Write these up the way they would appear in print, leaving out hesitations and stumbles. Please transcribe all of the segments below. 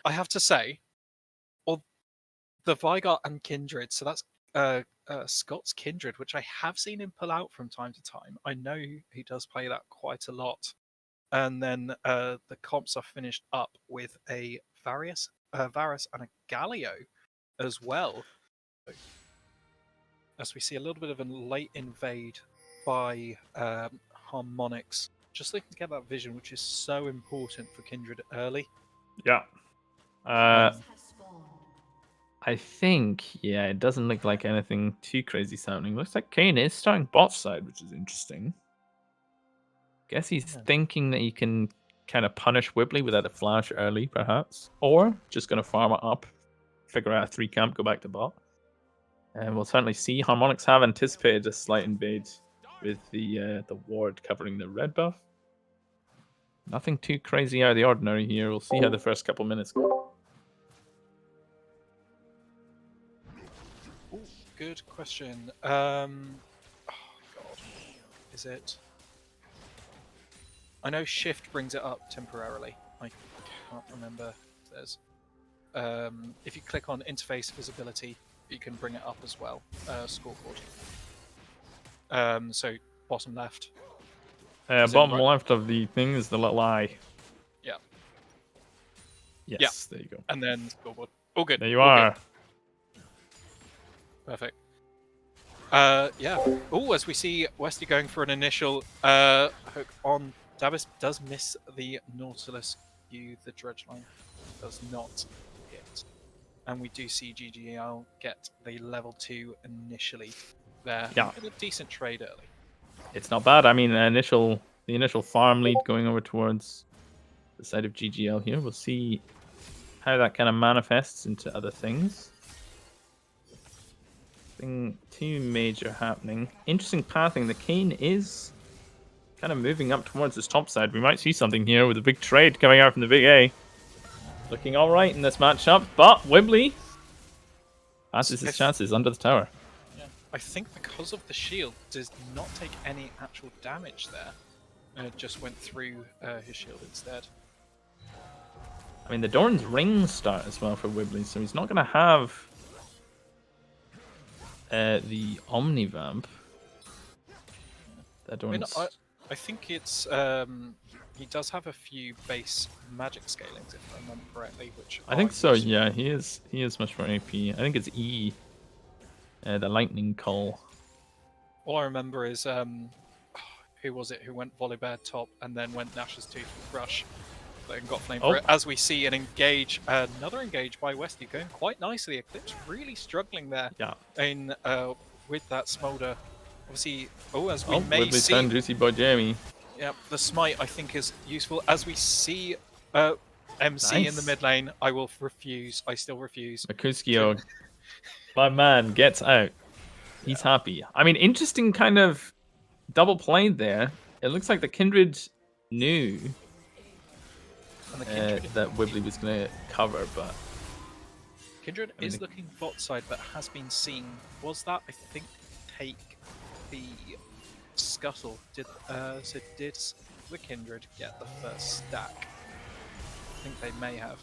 I have to say, or the Vigart and Kindred, so that's Scott's Kindred, which I have seen him pull out from time to time. I know he does play that quite a lot. And then the comps are finished up with a Varus and a Galio as well. As we see a little bit of a late invade by Harmonix. Just looking to get that vision, which is so important for Kindred early. Yeah. I think, yeah, it doesn't look like anything too crazy is happening. Looks like Kane is starting bot side, which is interesting. Guess he's thinking that he can kind of punish Wibbly without a flash early, perhaps. Or just going to farm it up, figure out a 3 camp, go back to bot. And we'll certainly see. Harmonix have anticipated a slight invade with the ward covering the red buff. Nothing too crazy out of the ordinary here. We'll see how the first couple minutes go. Ooh, good question. Oh god, is it? I know Shift brings it up temporarily. I can't remember if there's. If you click on interface visibility, you can bring it up as well. Scoreboard. So bottom left. Bottom left of the thing is the little eye. Yeah. Yes, there you go. And then scoreboard. All good. There you are. Good. Perfect. Yeah. Oh, as we see Westy going for an initial hook on Davis, does miss the Nautilus. The dredge line does not hit. And we do see GGL get the level 2 initially there. Yeah. A decent trade early. It's not bad. I mean, the initial farm lead going over towards the side of GGL here. We'll see how that kind of manifests into other things. Nothing too major happening. Interesting pathing. The Kane is kind of moving up towards his top side. We might see something here with a big trade coming out from the big A. Looking all right in this matchup, but Wibbly passes his chances under the tower. I think because of the shield, does not take any actual damage there. Just went through his shield instead. I mean, the Doran's ring start as well for Wibbly, so he's not going to have the Omnivamp. I think it's he does have a few base magic scalings, if I remember correctly. Which I think so. Yeah, he is much more AP. I think it's E. The lightning call. All I remember is who was it who went Volibear top and then went Nash's Tooth Rush and got flame for it. As we see an engage, another engage by Westy going quite nicely. Eclipse really struggling there. Yeah. In with that smolder. Obviously, as we may see, turn Juicy Boy Jamie. Yeah, the smite I think is useful. As we see MC in the mid lane, I will refuse. I still refuse. Mercutio. My man gets out. He's happy. I mean, interesting kind of double play there. It looks like the Kindred knew that Wibbly was going to cover, but... Kindred is looking bot side, but has been seen. Was that, I think, take the scuttle? Did the Kindred get the first stack? I think they may have.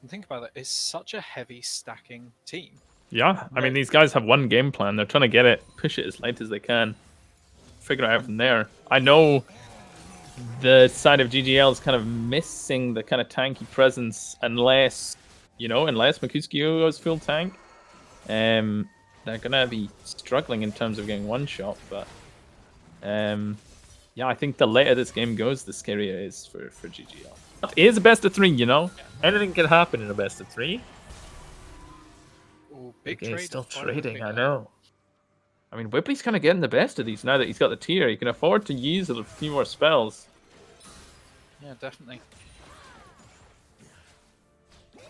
And think about it, it's such a heavy stacking team. Yeah, I mean, these guys have one game plan. They're trying to get it, push it as late as they can, figure it out from there. I know the side of GGL is kind of missing the kind of tanky presence unless Mercutio goes full tank. They're going to be struggling in terms of getting one shot, but yeah, I think the later this game goes, the scarier it is for GGL. It is a best of 3, you know? Anything can happen in a best of 3. Big trade. Still trading, I know. I mean, Wibbly's kind of getting the best of these now that he's got the tier. He can afford to use a few more spells. Yeah, definitely.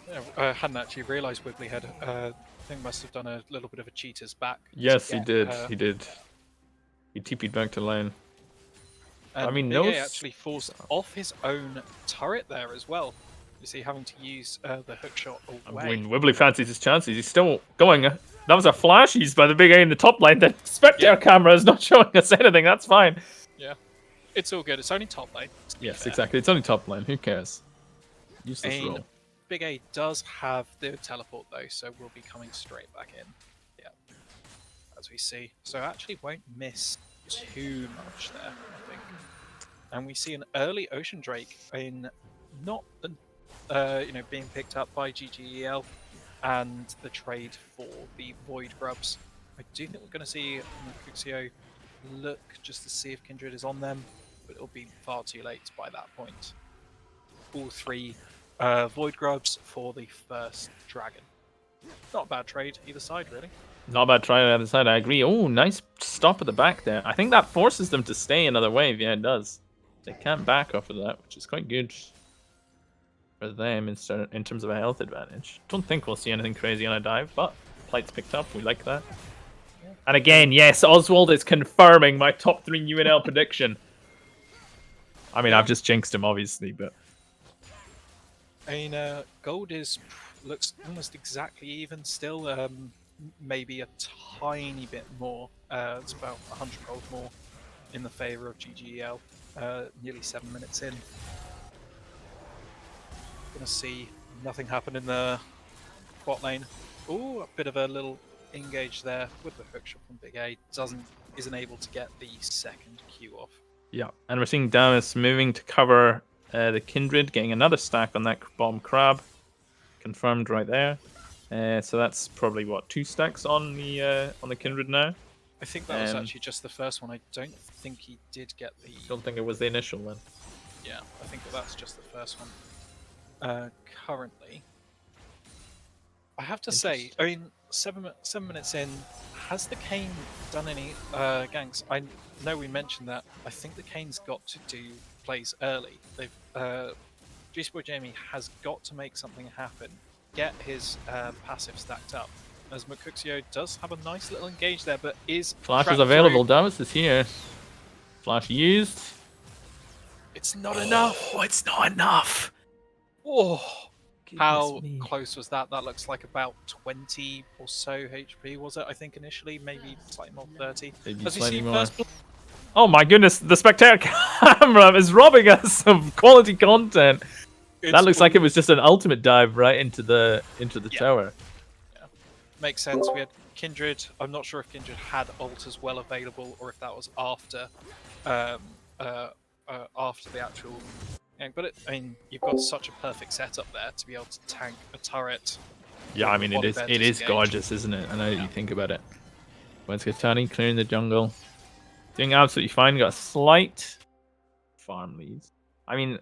Yeah, I hadn't actually realised Wibbly had. I think must have done a little bit of a cheater's back. Yes, he did. He did. He TP'd back to lane. I mean, no. Actually forced off his own turret there as well. You see, having to use the hookshot away. I mean, Wibbly fancies his chances. He's still going. That was a flash used by the big A in the top lane. The spectator camera is not showing us anything. That's fine. Yeah. It's all good. It's only top lane. Yes, exactly. It's only top lane. Who cares? Useless roll. Big A does have the teleport though, so we'll be coming straight back in. Yeah, as we see. So actually won't miss too much there, I think. And we see an early Ocean Drake in not being picked up by GGEL and the trade for the Void Grubs. I do think we're going to see Mercutio look just to see if Kindred is on them, but it'll be far too late by that point. All 3 Void Grubs for the first dragon. Not a bad trade either side, really. Not a bad try on the other side, I agree. Oh, nice stop at the back there. I think that forces them to stay another wave. Yeah, it does. They can't back off of that, which is quite good for them in terms of a health advantage. Don't think we'll see anything crazy on a dive, but Plight's picked up. We like that. Yeah. And again, yes, Oswald is confirming my top 3 UNL prediction. I mean, I've just jinxed him, obviously, but... I mean, gold looks almost exactly even still. Maybe a tiny bit more. It's about 100 gold more in the favour of GGEL. Nearly 7 minutes in. Gonna see nothing happen in the bot lane. Ooh, a bit of a little engage there with the hookshot from Big A. Isn't able to get the second Q off. Yeah, and we're seeing Damas moving to cover the Kindred, getting another stack on that bomb crab. Confirmed right there. So that's probably what, 2 stacks on the Kindred now. I think that was actually just the first one. I don't think he did get the. Don't think it was the initial one. Yeah, I think that's just the first one. Currently, I have to say, I mean, 7 minutes in, has the Kane done any ganks? I know we mentioned that. I think the Kane's got to do plays early. Juice Boy Jamie has got to make something happen. Get his passive stacked up. As Mercutio does have a nice little engage there, but is Flash is available. Damas is here. Flash used. It's not enough. Oh, it's not enough. Oh, how close was that? That looks like about 20 or so HP, was it? I think initially, maybe slightly more, 30. Maybe As we slightly see more. first... Oh my goodness, the Spectator camera is robbing us of quality content. That looks like it was just an ultimate dive right into the tower. Yeah, makes sense. We had Kindred. I'm not sure if Kindred had ult as well available, or if that was after after the actual. But I mean, you've got such a perfect setup there to be able to tank a turret. Yeah, I mean it is gorgeous, isn't it? I know that you think about it. Wenskatani clearing the jungle, doing absolutely fine. Got a slight farm lead. I mean,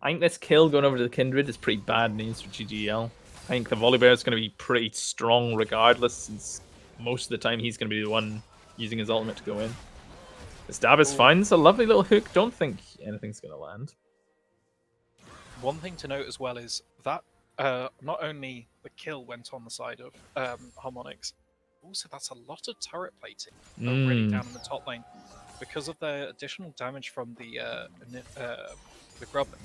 I think this kill going over to the Kindred is pretty bad news for GGL. I think the Volibear is going to be pretty strong regardless, since most of the time he's going to be the one using his ultimate to go in. This Davis finds a lovely little hook. Don't think anything's going to land. One thing to note as well is that not only the kill went on the side of Harmonix, also that's a lot of turret plating already down in the top lane because of the additional damage from the Grubbin.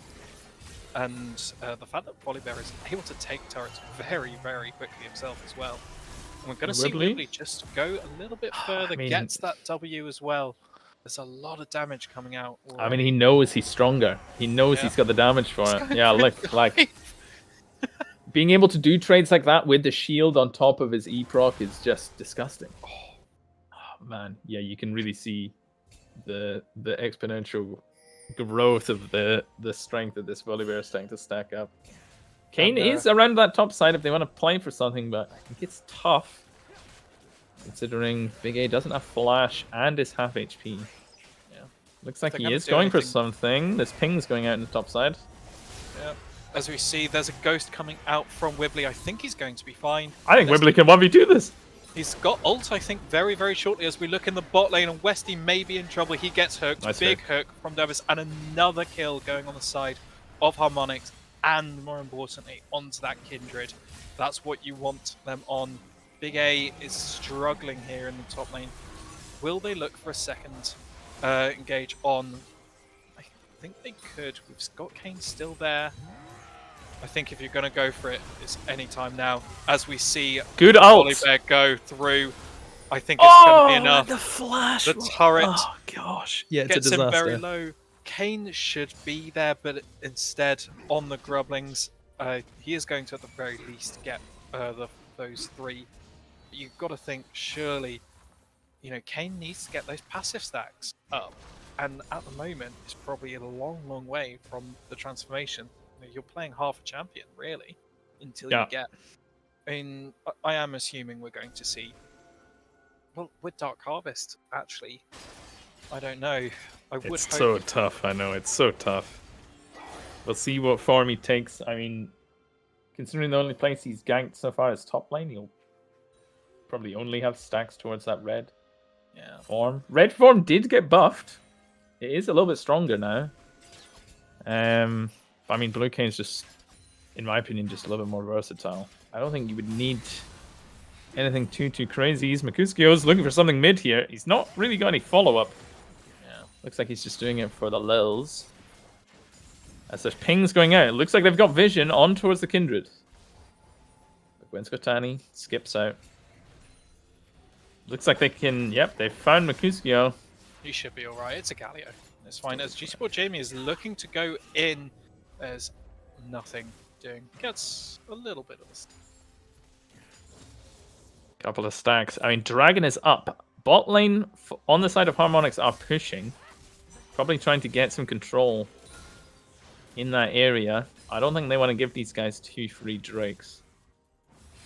And the fact that Volibear is able to take turrets very, very quickly himself as well. And we're going to see Wibbly just go a little bit further, gets that W as well. There's a lot of damage coming out already. I mean, he knows he's stronger. He knows he's got the damage for it. Yeah, look, like being able to do trades like that with the shield on top of his E-proc is just disgusting. Oh, man, yeah, you can really see the exponential growth of the strength that this Volibear is starting to stack up. Kane is around that top side if they want to play for something, but I think it's tough considering Big A doesn't have flash and is half HP. Yeah, looks like he is going for something. This ping's going out in the top side. Yeah, as we see, there's a ghost coming out from Wibbly. I think he's going to be fine. I think Wibbly can 1v2 this. He's got ult, I think, very, very shortly as we look in the bot lane, and Westy may be in trouble. He gets hooked. Nice big hook from Davis, and another kill going on the side of Harmonix, and more importantly, onto that Kindred. That's what you want them on. Big A is struggling here in the top lane. Will they look for a second engage on? I think they could. We've got Kane still there. I think if you're going to go for it, it's any time now. As we see good ult Volibear go through, I think it's going to be enough. The flash! The turret oh gosh, yeah, it's gets a disaster. him very low. Kane should be there, but instead on the Grublings, he is going to at the very least get those 3. But you've got to think, surely, Kane needs to get those passive stacks up. And at the moment, it's probably a long, long way from the transformation. You're playing half a champion, really, until you get... I am assuming we're going to see... Well, with Dark Harvest, actually, I don't know. It's so tough, I know, it's so tough. We'll see what form he takes. I mean, considering the only place he's ganked so far is top lane, he'll probably only have stacks towards that red form. Red form did get buffed. It is a little bit stronger now. I mean, Blue Kane's just, in my opinion, just a little bit more versatile. I don't think you would need anything too crazy. Mercuskio's looking for something mid here. He's not really got any follow-up. Yeah, looks like he's just doing it for the lils. As there's pings going out, it looks like they've got vision on towards the Kindred. Gwenskotani skips out. Looks like they can... Yep, they found Mercuskio. He should be alright. It's a Galio. It's fine. As G-Sport Jamie is looking to go in, there's nothing doing. Gets a little bit of this. Couple of stacks. I mean, Dragon is up. Bot lane on the side of Harmonix are pushing. Probably trying to get some control in that area. I don't think they want to give these guys 2 free Drakes.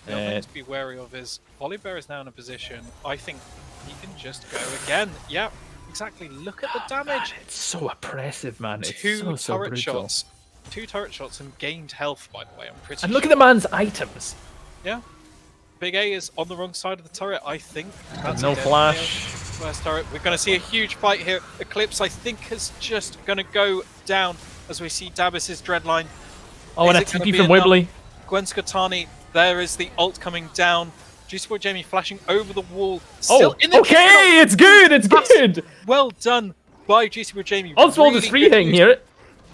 The other thing to be wary of is Volibear is now in a position. I think he can just go again. Yep, exactly. Look at the damage. Man, it's so oppressive, man. It's 2 so turret brutal. shots. 2 turret shots and gained health, by the way. I'm pretty And sure. look at the man's items. Yeah. Big A is on the wrong side of the turret, I think. That's no flash. First turret. We're going to see a huge fight here. Eclipse, I think, is just going to go down as we see Dabis's Dreadline. Oh, and a TP from Wibbly. Gwenskotani, there is the ult coming down. G-Sport Jamie flashing over the wall. Still in the okay, it's good, it's good. Well done by G-Sport Jamie. Oswald is free hitting here.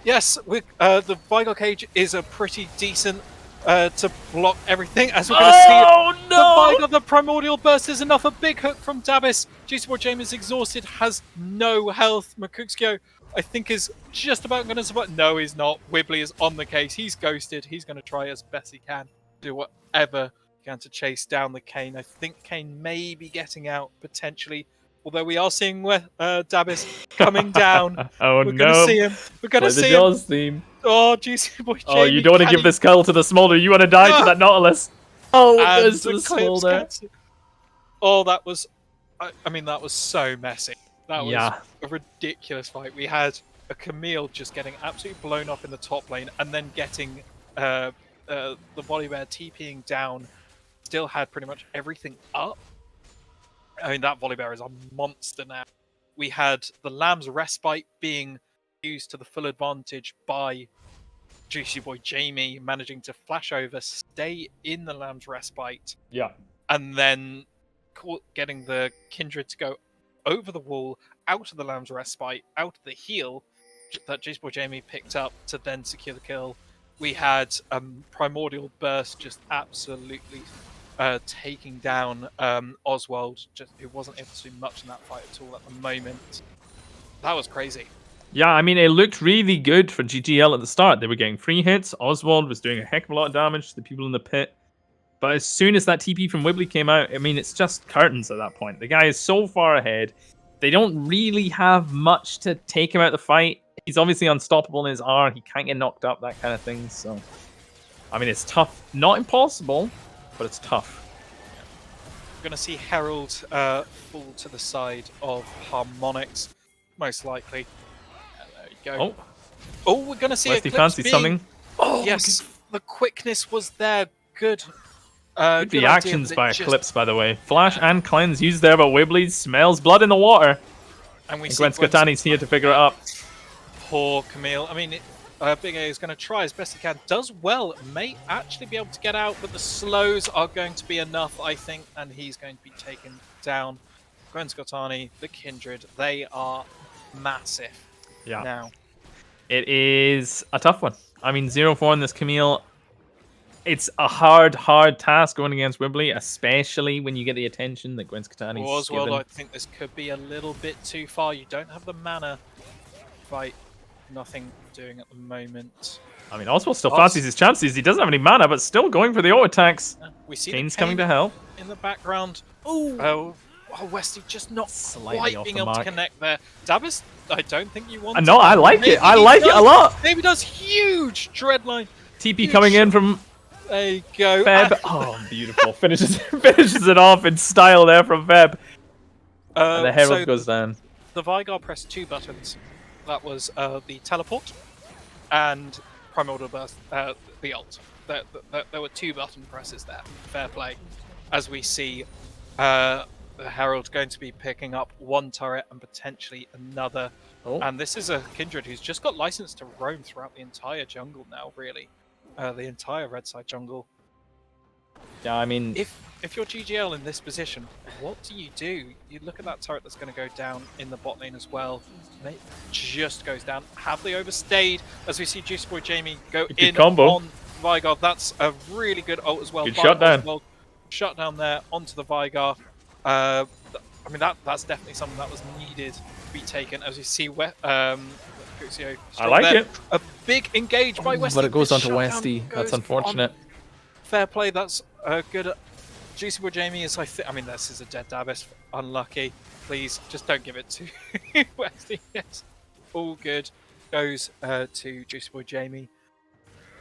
Yes, the Vigor Cage is a pretty decent to block everything, as we're going to see. No! The Primordial Burst is enough. A big hook from Dabis. G-Sport Jamie is exhausted, has no health. Mercuskio, I think, is just about going to survive. No, he's not. Wibbly is on the case. He's ghosted. He's going to try as best he can. Do whatever he can to chase down the Kane. I think Kane may be getting out, potentially. Although we are seeing Dabis coming down. We're going to see him. We're going to see him. Theme. Oh, G-Sport Jamie. Oh, you don't want to give this skull to the Smolder. You want to die to that Nautilus. Oh, there's the Smolder. Oh, that was... I mean, that was so messy. That was a ridiculous fight. We had a Camille just getting absolutely blown up in the top lane and then getting the Volibear TPing down. Still had pretty much everything up. I mean, that Volibear is a monster now. We had the Lamb's Respite being used to the full advantage by Juicy Boy Jamie, managing to flash over, stay in the Lamb's Respite. Yeah. And then getting the Kindred to go over the wall, out of the Lamb's Respite, out of the heal that Juicy Boy Jamie picked up to then secure the kill. We had Primordial Burst just absolutely taking down Oswald, who wasn't able to do much in that fight at all at the moment. That was crazy. Yeah, I mean, it looked really good for GGL at the start. They were getting free hits. Oswald was doing a heck of a lot of damage to the people in the pit. But as soon as that TP from Wibbly came out, I mean, it's just curtains at that point. The guy is so far ahead. They don't really have much to take him out of the fight. He's obviously unstoppable in his R. He can't get knocked up, that kind of thing. So, I mean, it's tough. Not impossible, but it's tough. We're going to see Herald fall to the side of Harmonix, most likely. There you go. Oh, we're going to see Westy fancy something. Oh, yes. The quickness was there. Good. Good reactions by Eclipse, by the way. Flash and Cleanse used there, but Wibbly smells blood in the water. And Gwenskotani's here to figure it up. Poor Camille. I mean, Big A is going to try as best he can. Does well. May actually be able to get out, but the slows are going to be enough, I think, and he's going to be taken down. Gwenskotani, the Kindred, they are massive. Yeah. Now. It is a tough one. I mean, 0-4 in this Camille. It's a hard task going against Wibbly, especially when you get the attention that Gwenskotani's given. Oswald, I think this could be a little bit too far. You don't have the mana. Fight. Nothing doing at the moment. I mean, Oswald still fancies his chances. He doesn't have any mana, but still going for the auto attacks. We see Kane's coming to help. in the background. Oh, Westy just not Slightly quite off being the able mark. to connect there. Dabis, I don't think you want. No, I like it. I like it a lot. Maybe does huge dreadline. TP Huge coming in from There you go. Feb. Oh, beautiful. Finishes it off in style there from Feb. And the Herald goes down. The Vigar pressed 2 buttons. That was the teleport and Primordial Burst, the ult. There were 2 button presses there. Fair play. As we see the Herald going to be picking up 1 turret and potentially another. Oh. And this is a Kindred who's just got license to roam throughout the entire jungle now, really. The entire red side jungle. Yeah, I mean... If you're GGL in this position, what do? You look at that turret that's going to go down in the bot lane as well. It just goes down. Have they overstayed? As we see Juice Boy Jamie go in combo on Vigar. That's a really good ult as well. Good shutdown. Well, shutdown there onto the Vigar. I mean, that's definitely something that was needed to be taken. As you see, I like it. A big engage by Westy. But it goes onto Westy. That's unfortunate. Fair play. That's good. Juicy Boy Jamie is, I mean, this is a dead Dabis. Unlucky. Please, just don't give it to Westy. Yes. All good. Goes to Juicy Boy Jamie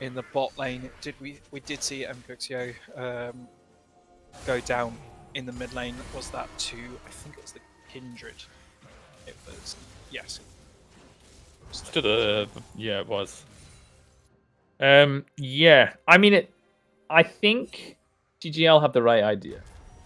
in the bot lane. We did see Mkuxio go down in the mid lane. Was that to, I think it was the Kindred. It was, yes. To the, yeah, it was. Yeah, I mean, I think GGL have the right idea.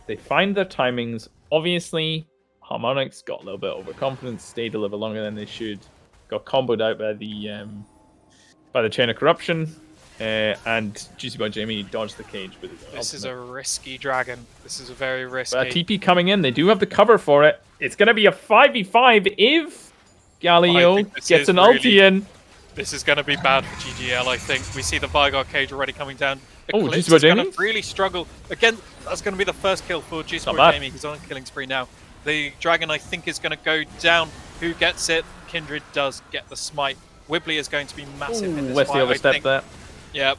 They find their timings. Obviously, Harmonix got a little bit overconfident, stayed a little bit longer than they should, got comboed out by the Chain of Corruption, and Juicy Boy Jamie dodged the cage with his This is a risky dragon. This is a very risky. But TP coming in, they do have the cover for it. It's going to be a 5v5 if Galio gets an ulti in. This is going to be bad for GGL, I think. We see the Vigar cage already coming down. Eclipse Juicy Boy Jamie? Going to really struggle. Again, that's going to be the first kill for Juicy Boy Jamie. He's on a killing spree now. The dragon, I think, is going to go down. Who gets it? Kindred does get the smite. Wibbly is going to be massive in this Wesley fight, overstepped that. Yep,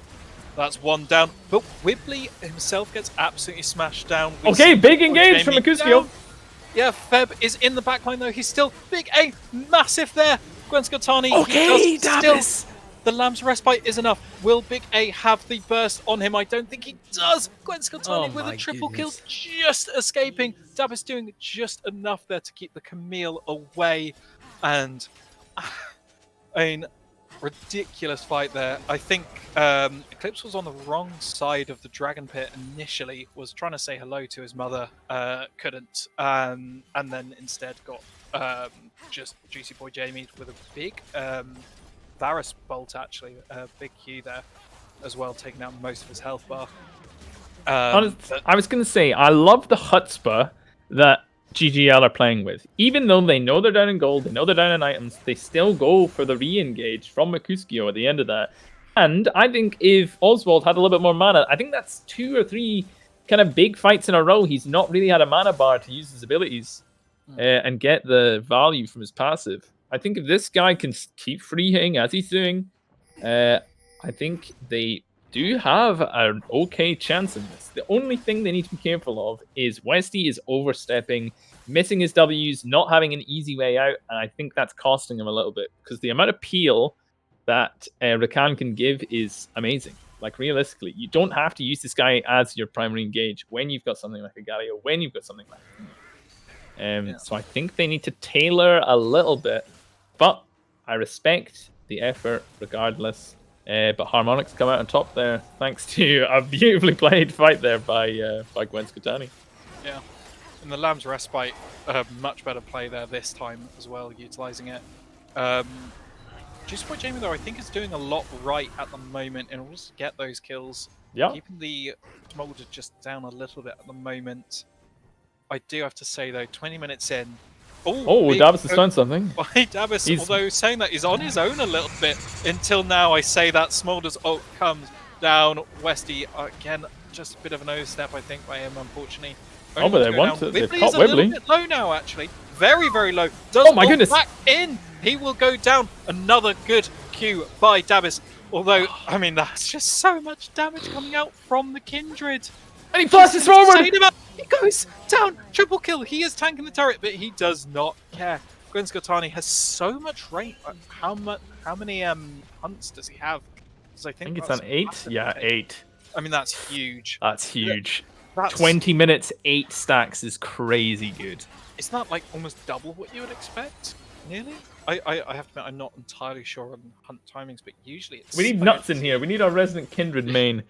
that's 1 down. But Wibbly himself gets absolutely smashed down. Okay, big engage from Mikuskio. Yeah, Feb is in the backline though. He's still big A, massive there. Gwen Scottani. Okay, Dabis. The Lamb's Respite is enough. Will Big A have the burst on him? I don't think he does. Gwen Scottani with a triple kill, just escaping. Dabis doing just enough there to keep the Camille away. And, I mean, ridiculous fight there. I think Eclipse was on the wrong side of the Dragon Pit initially, was trying to say hello to his mother, couldn't, and then instead got just Juicy Boy Jamie with a big Varus bolt, actually, a big Q there as well, taking out most of his health bar. I was going to say, I love the chutzpah that GGL are playing with. Even though they know they're down in gold, they know they're down in items, they still go for the re-engage from Mikuskio at the end of that. And I think if Oswald had a little bit more mana, I think that's 2 or 3 kind of big fights in a row. He's not really had a mana bar to use his abilities and get the value from his passive. I think if this guy can keep free hitting as he's doing, I think they do have an okay chance in this. The only thing they need to be careful of is Westy is overstepping, missing his Ws, not having an easy way out, and I think that's costing him a little bit, because the amount of peel that Rakan can give is amazing. Like, realistically, you don't have to use this guy as your primary engage when you've got something like a Galio, when you've got something like So I think they need to tailor a little bit, but I respect the effort regardless. But Harmonix come out on top there, thanks to a beautifully played fight there by Gwen Scottani. Yeah, and the Lamb's Respite, much better play there this time as well, utilising it. Juicy Boy Jamie, though, I think is doing a lot right at the moment in order to get those kills. Yeah. Keeping the Smolder just down a little bit at the moment. I do have to say, though, 20 minutes in. Dabis has done something. By Dabis, although saying that he's on his own a little bit until now. I say that Smolder's ult comes down. Westy, again, just a bit of an overstep, I think, by him, unfortunately. But they want to. They've caught Wibbly. A little bit low now, actually. Very, very low. Does my goodness. Back in. He will go down. Another good Q by Dabis. Although, I mean, that's just so much damage coming out from the Kindred. And he flashes forward! He goes down! Triple kill! He is tanking the turret, but he does not care. Gwen Skotani has so much range. How many hunts does he have? Because I think it's on 8. Yeah, 8. I mean, that's huge. That's huge. That's, 20 minutes, 8 stacks is crazy good. Isn't that like almost double what you would expect? Nearly? I have to admit, I'm not entirely sure on hunt timings, but usually it's... We need nuts in here. We need our resident Kindred main.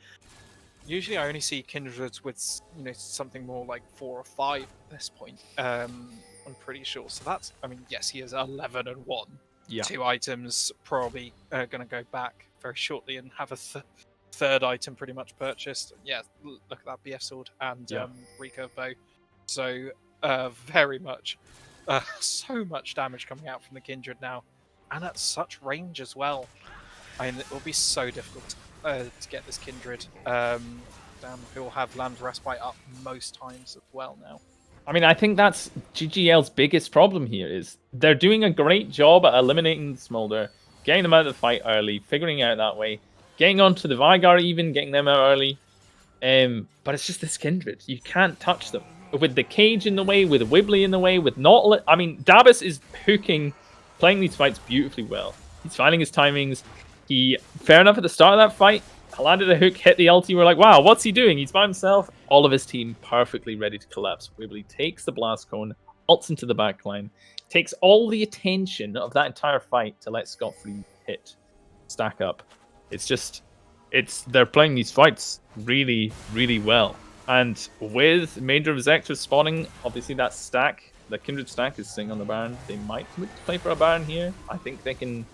Usually I only see Kindreds with, you know, something more like 4 or 5 at this point. I'm pretty sure. So that's, I mean, yes, he is 11 and 1. Yeah. 2 items, probably going to go back very shortly and have a third item pretty much purchased. Yeah, look at that BF sword and recurve bow. So very much, so much damage coming out from the Kindred now, and at such range as well. I mean, it will be so difficult to get this Kindred. Who will have Lamb's Respite up most times as well now. I mean, I think that's GGL's biggest problem here is they're doing a great job at eliminating the Smolder, getting them out of the fight early, figuring out that way, getting onto the Vigar even, getting them out early. But it's just this Kindred. You can't touch them. With the Cage in the way, with Wibbly in the way, with Nautilus... I mean, Dabus is hooking, playing these fights beautifully well. He's finding his timings. Fair enough at the start of that fight, landed a hook, hit the ulti. We're like, wow, what's he doing? He's by himself. All of his team perfectly ready to collapse. Wibbly takes the Blast Cone, ults into the backline, takes all the attention of that entire fight to let Scot-Free hit, stack up. It's just, they're playing these fights really, really well. And with Major of Zector spawning, obviously that stack, the Kindred stack is sitting on the Baron. They might play for a Baron here. I think they can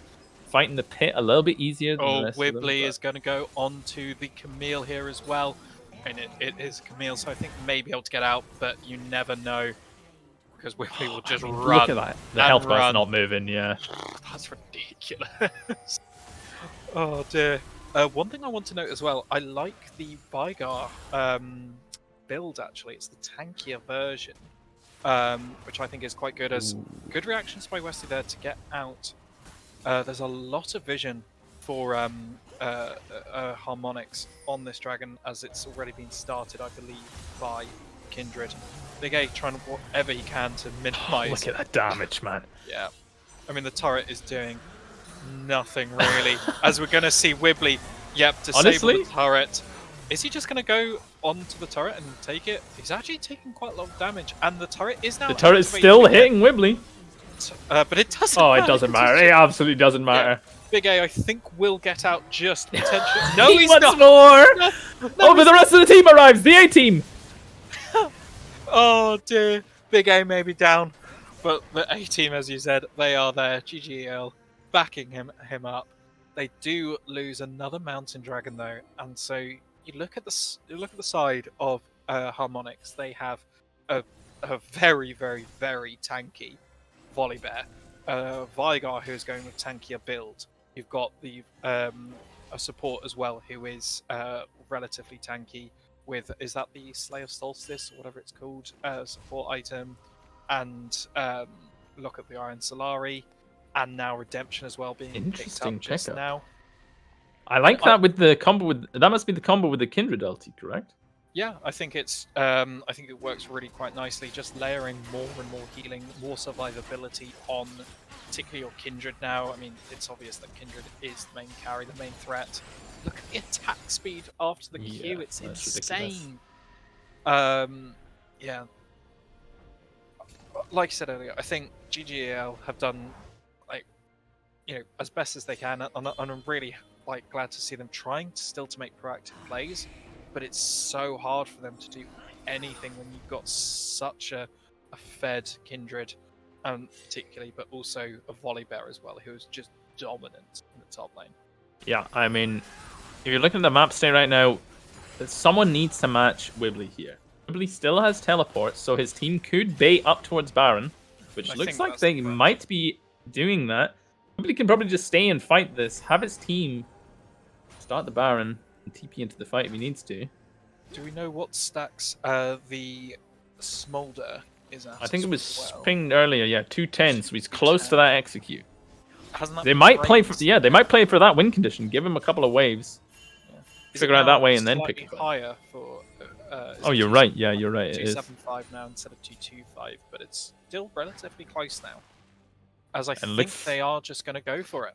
fight in the pit a little bit easier than the rest of them. Wibbly is going to go on to the Camille here as well. And it is Camille, so I think may be able to get out, but you never know. Because Wibbly will just run. Look at that. The health bar's not moving, yeah. That's ridiculous. Oh dear. One thing I want to note as well, I like the Vigar build actually. It's the tankier version, which I think is quite good. As good reactions by Wesley there to get out. There's a lot of vision for Harmonix on this dragon, as it's already been started, I believe, by Kindred. Big A trying whatever he can to minimize. Look at that damage, man. Yeah. I mean, the turret is doing nothing really. As we're going to see Wibbly, disable the turret. Is he just going to go onto the turret and take it? He's actually taking quite a lot of damage, and the turret is now... The turret is still hitting Wibbly. But it doesn't matter. It doesn't matter. It absolutely doesn't matter. Yeah. Big A, I think, will get out just potentially. No, he's not. More. No, but the rest of the team arrives. The A team. Oh dear. Big A may be down, but the A team, as you said, they are there. GGL backing him up. They do lose another Mountain Dragon though, and so you look at the side of Harmonix. They have a very, very, very tanky Volibear. Vigar, who is going with tankier build. You've got the a support as well, who is relatively tanky. With, is that the Slay of Solstice or whatever it's called, support item, and look at the Iron Solari, and now Redemption as well being picked up just now. I like that with the combo with that must be the combo with the Kindred ulti, correct? Yeah, I think it's I think it works really quite nicely, just layering more and more healing, more survivability on particularly your Kindred now. I mean, it's obvious that Kindred is the main carry, the main threat. Look at the attack speed after the Q, it's insane. Yeah. Like I said earlier, I think GGL have done, like, you know, as best as they can, and I'm really glad to see them trying still to make proactive plays. But it's so hard for them to do anything when you've got such a fed Kindred, particularly, but also a Volibear as well, who is just dominant in the top lane. Yeah, I mean, if you're looking at the map state right now, someone needs to match Wibbly here. Wibbly still has teleport, so his team could bait up towards Baron, which looks like they might be doing that. Wibbly can probably just stay and fight this, have his team start the Baron, and TP into the fight if he needs to. Do we know what stacks the Smolder is at? I think it was pinged earlier, yeah, 210, so he's close to that execute. Hasn't that They been might great? play for they might play for that win condition. Give him a couple of waves. Is Figure it out that now way and then pick slightly it back. higher for. Is Oh, it you're right. Yeah, you're right. It is. 275 now instead of 225, but it's still relatively close now. As I And think they are just going to go for it.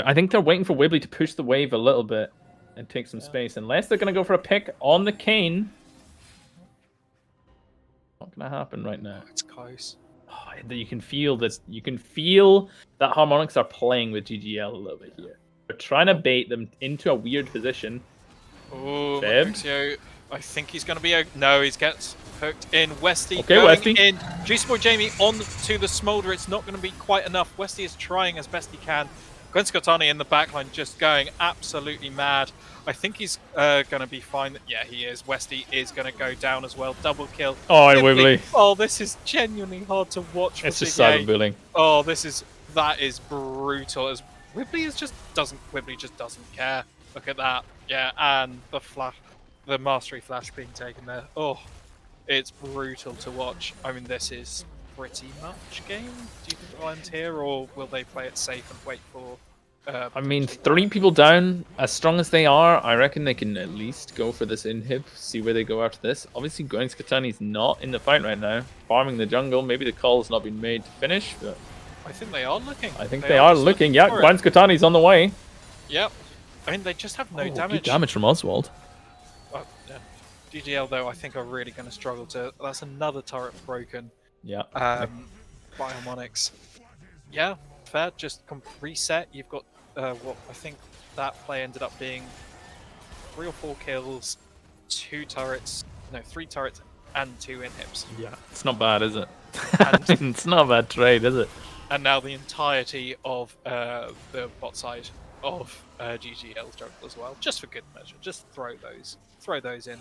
I think they're waiting for Wibbly to push the wave a little bit and take some space. Unless they're going to go for a pick on the Kane. Not going to happen right now. It's close. Oh, you can feel this. You can feel that Harmonix are playing with GGL a little bit here. They're trying to bait them into a weird position. Oh, Fib? Maxio, I think he's going to be... No, he gets hooked in. Westy Okay, going Westy. in. Juicy Boy Jamie on to the Smolder. It's not going to be quite enough. Westy is trying as best he can. Gwen Scottani in the backline just going absolutely mad. I think he's going to be fine. Yeah, he is. Westy is going to go down as well. Double kill. Oh, Wibbly. Oh, this is genuinely hard to watch. It's just cyberbullying. Oh, that is brutal. As Wibbly just doesn't care. Look at that. Yeah, and the mastery flash being taken there. Oh, it's brutal to watch. I mean, this is pretty much game. Do you think they'll end here, or will they play it safe and wait for? I mean, 3 people down, as strong as they are, I reckon they can at least go for this inhib, see where they go after this. Obviously, Gwen Scottani's not in the fight right now, farming the jungle. Maybe the call's not been made to finish, but I think they are looking. I think they are looking. Yeah, Gwen Scottani's on the way. Yep. I mean, they just have no damage. Good damage from Oswald. Yeah. GGL, though, I think are really going to struggle to... That's another turret broken. Yeah. By Harmonix. Yeah, fair. Just reset. You've got what I think that play ended up being 3 or 4 kills, 3 turrets, and 2 inhibs. Yeah, it's not bad, is it? And, it's not a bad trade, is it? And now the entirety of the bot side of GGL's jungle as well, just for good measure. Just throw those in.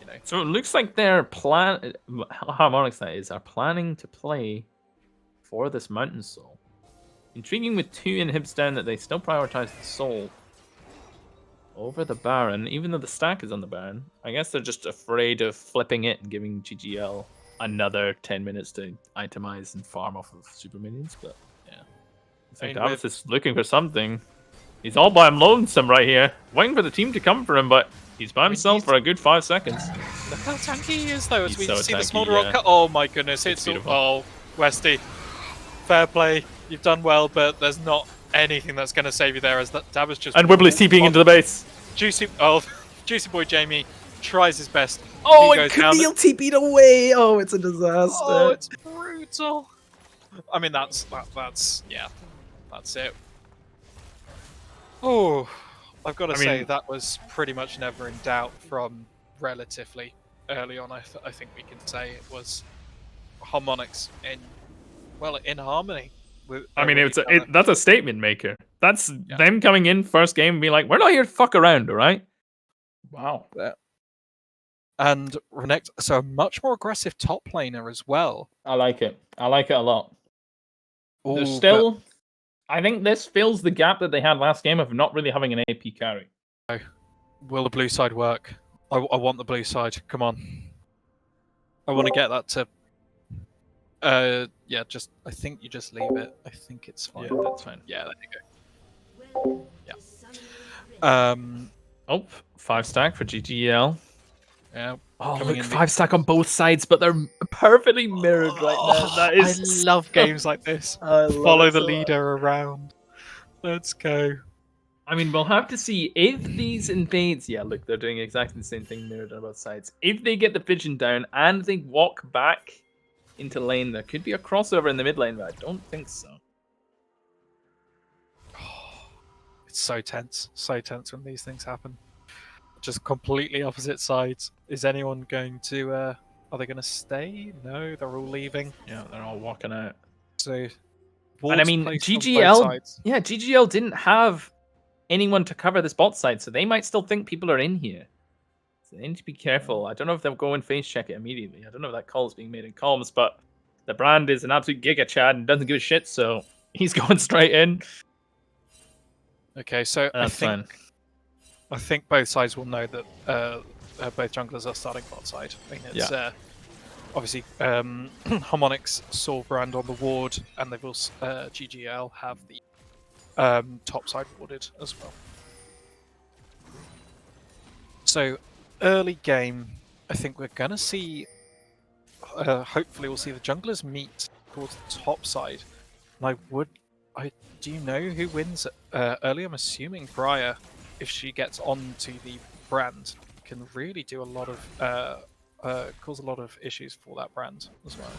You know. So it looks like their Harmonix that is, are planning to play for this Mountain Soul. Intriguing with 2 inhibs down that they still prioritize the Soul over the Baron, even though the stack is on the Baron. I guess they're just afraid of flipping it and giving GGL another 10 minutes to itemize and farm off of super minions, but yeah. I think Davis is looking for something. He's all by him lonesome right here, waiting for the team to come for him, but he's by himself for a good 5 seconds. Look how tanky he is, though, as we so see tanky, the Smolder rock cut. Oh my goodness, it's beautiful. Oh, Westy, fair play. You've done well, but there's not anything that's going to save you there, as that Dab is just... And Wibbly's TPing into the base. Juicy Boy Jamie tries his best. Oh, and Camille TP'd away. Oh, it's a disaster. Oh, it's brutal. I mean, that's it. Oh, I've got to say that was pretty much never in doubt from relatively early on. I think we can say it was Harmonix in harmony. I mean, that's a statement maker. That's them coming in first game and being like, we're not here to fuck around, all right? Wow. Yeah. And Renekton, so a much more aggressive top laner as well. I like it. I like it a lot. Ooh, There's still... I think this fills the gap that they had last game of not really having an AP carry. Will the blue side work? I want the blue side. Come on. I want to get that to... yeah, I think you just leave it. I think it's fine. Yeah, that's fine. Yeah, there you go. Yeah. Oh, 5 stack for GGL. Yeah. Oh, look, 5 stack on both sides, but they're perfectly mirrored right now. That is I love games like this. Follow the leader around. Let's go. I mean, we'll have to see if these invades... Yeah, look, they're doing exactly the same thing mirrored on both sides. If they get the vision down and they walk back into lane, there could be a crossover in the mid lane, but I don't think so. It's so tense when these things happen. Just completely opposite sides. Is anyone going to... are they going to stay? No, they're all leaving. Yeah, they're all walking out. So... And I mean, GGL... Yeah, GGL didn't have anyone to cover this bot side, so they might still think people are in here. So they need to be careful. I don't know if they'll go and face check it immediately. I don't know if that call is being made in comms, but the brand is an absolute giga chad and doesn't give a shit, so he's going straight in. Okay, so I think both sides will know that both junglers are starting bot side. I mean, it's obviously Harmonix saw brand on the ward, and they've also GGL have the topside warded as well. So early game, I think we're gonna see. Hopefully, we'll see the junglers meet towards the top side. And do you know who wins early? I'm assuming Briar, if she gets onto the brand, can really do a lot of cause a lot of issues for that brand as well.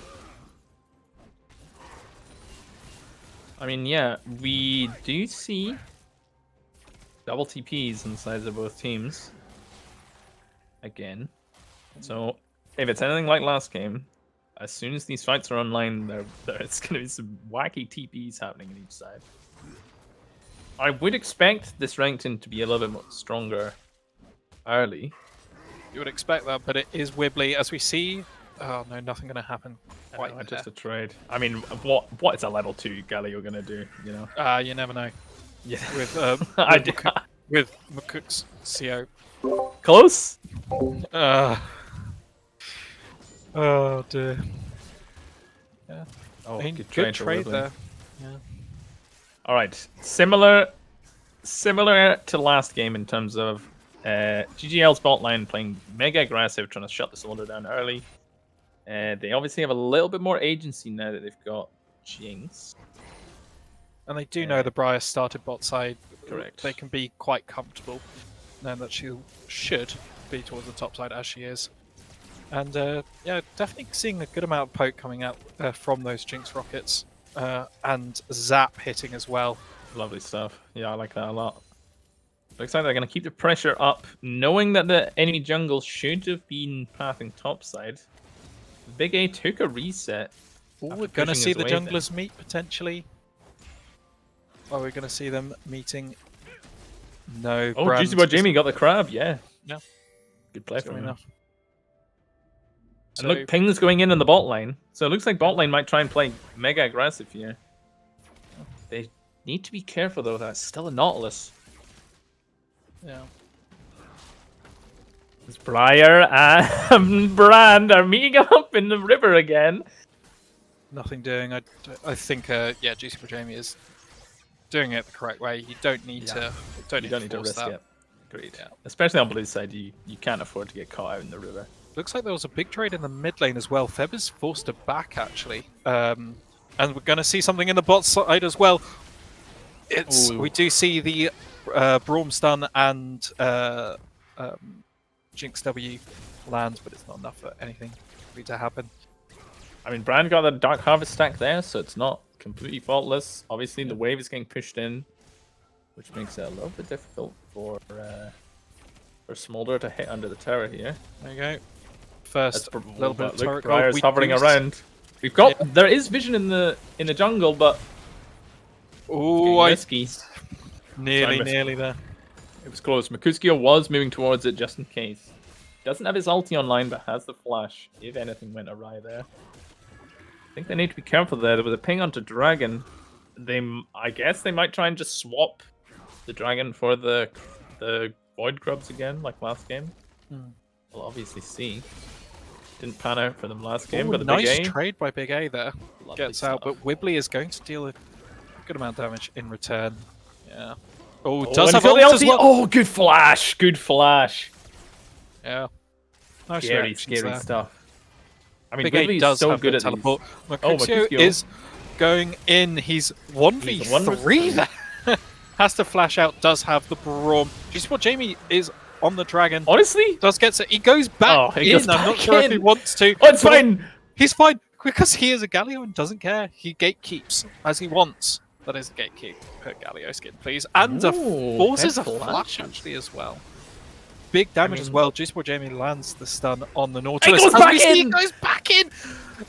I mean, yeah, we do see double TPs on the sides of both teams. Again. So, if it's anything like last game, as soon as these fights are online, there's going to be some wacky TPs happening on each side. I would expect this Rankton to be a little bit more stronger early. You would expect that, but it is Wibbly, as we see. Oh no, nothing going to happen quite there. Just a trade. I mean, what is a level 2 Galio going to do, you know? You never know. Yeah. With McCook's CO. Close? Oh dear. Yeah. Oh, good trade there. Yeah. All right. Similar to last game in terms of GGL's bot line playing mega aggressive, trying to shut this order down early. They obviously have a little bit more agency now that they've got Jinx. And they do know the Briar started bot side. Correct. They can be quite comfortable knowing that she should be towards the top side as she is. And yeah, definitely seeing a good amount of poke coming out from those Jinx rockets. And Zap hitting as well. Lovely stuff. Yeah, I like that a lot. Looks like they're going to keep the pressure up, knowing that the enemy jungle should have been pathing topside. Big A took a reset. We're going to see the junglers meet potentially. Are we going to see them meeting? No. Oh, Juicy Boy Jamie got the crab. Yeah. Yeah. Good play from him. Enough. And look, ping's going in the bot lane. So it looks like bot lane might try and play mega aggressive here. They need to be careful though. That's still a Nautilus. Yeah. It's Briar and Brand are meeting up in the river again. Nothing doing. I think yeah, Juicy for Jamie is doing it the correct way. You don't need to. You don't need to risk that. it. Agreed. Yeah. Especially on blue side, you can't afford to get caught out in the river. Looks like there was a big trade in the mid lane as well. Feb is forced to back actually, and we're going to see something in the bot side as well. We do see the Braum stun and Jinx W land, but it's not enough for anything to happen. I mean, Brand got the Dark Harvest stack there, so it's not completely faultless. Obviously, the wave is getting pushed in, which makes it a little bit difficult for Smolder to hit under the tower here. There you go. First little bit of turret gold. Briar's hovering around. We've got there is vision in the jungle, but risky. Nearly there. It was close. Mercutio was moving towards it just in case. Doesn't have his ulti online, but has the flash. If anything went awry there, I think they need to be careful there. There was a ping onto Dragon. I guess they might try and just swap the Dragon for the Void Grubs again, like last game. We'll obviously see. Didn't pan out for them last game, but the nice Big A trade by Big A there. Gets out, but Wibbly is going to deal a good amount of damage in return. Yeah. Oh, does have ult as well. Oh, good flash! Good flash. Yeah. Nice scary stuff. I mean, Big A does so good at teleport. Mercutio is going in. He's 1v3 there. Has to flash out. Does have the Braum. Juicy Boy Jamie is on the Dragon. Honestly, does get it. He goes back in. I'm not sure if he wants to. Oh, it's fine. He's fine because he is a Galio and doesn't care. He gatekeeps as he wants. That is the gatekeep. Galio skin, please. And forces a flash actually as well. Big damage as well. Juicy Boy Jamie lands the stun on the Nautilus. He goes back in.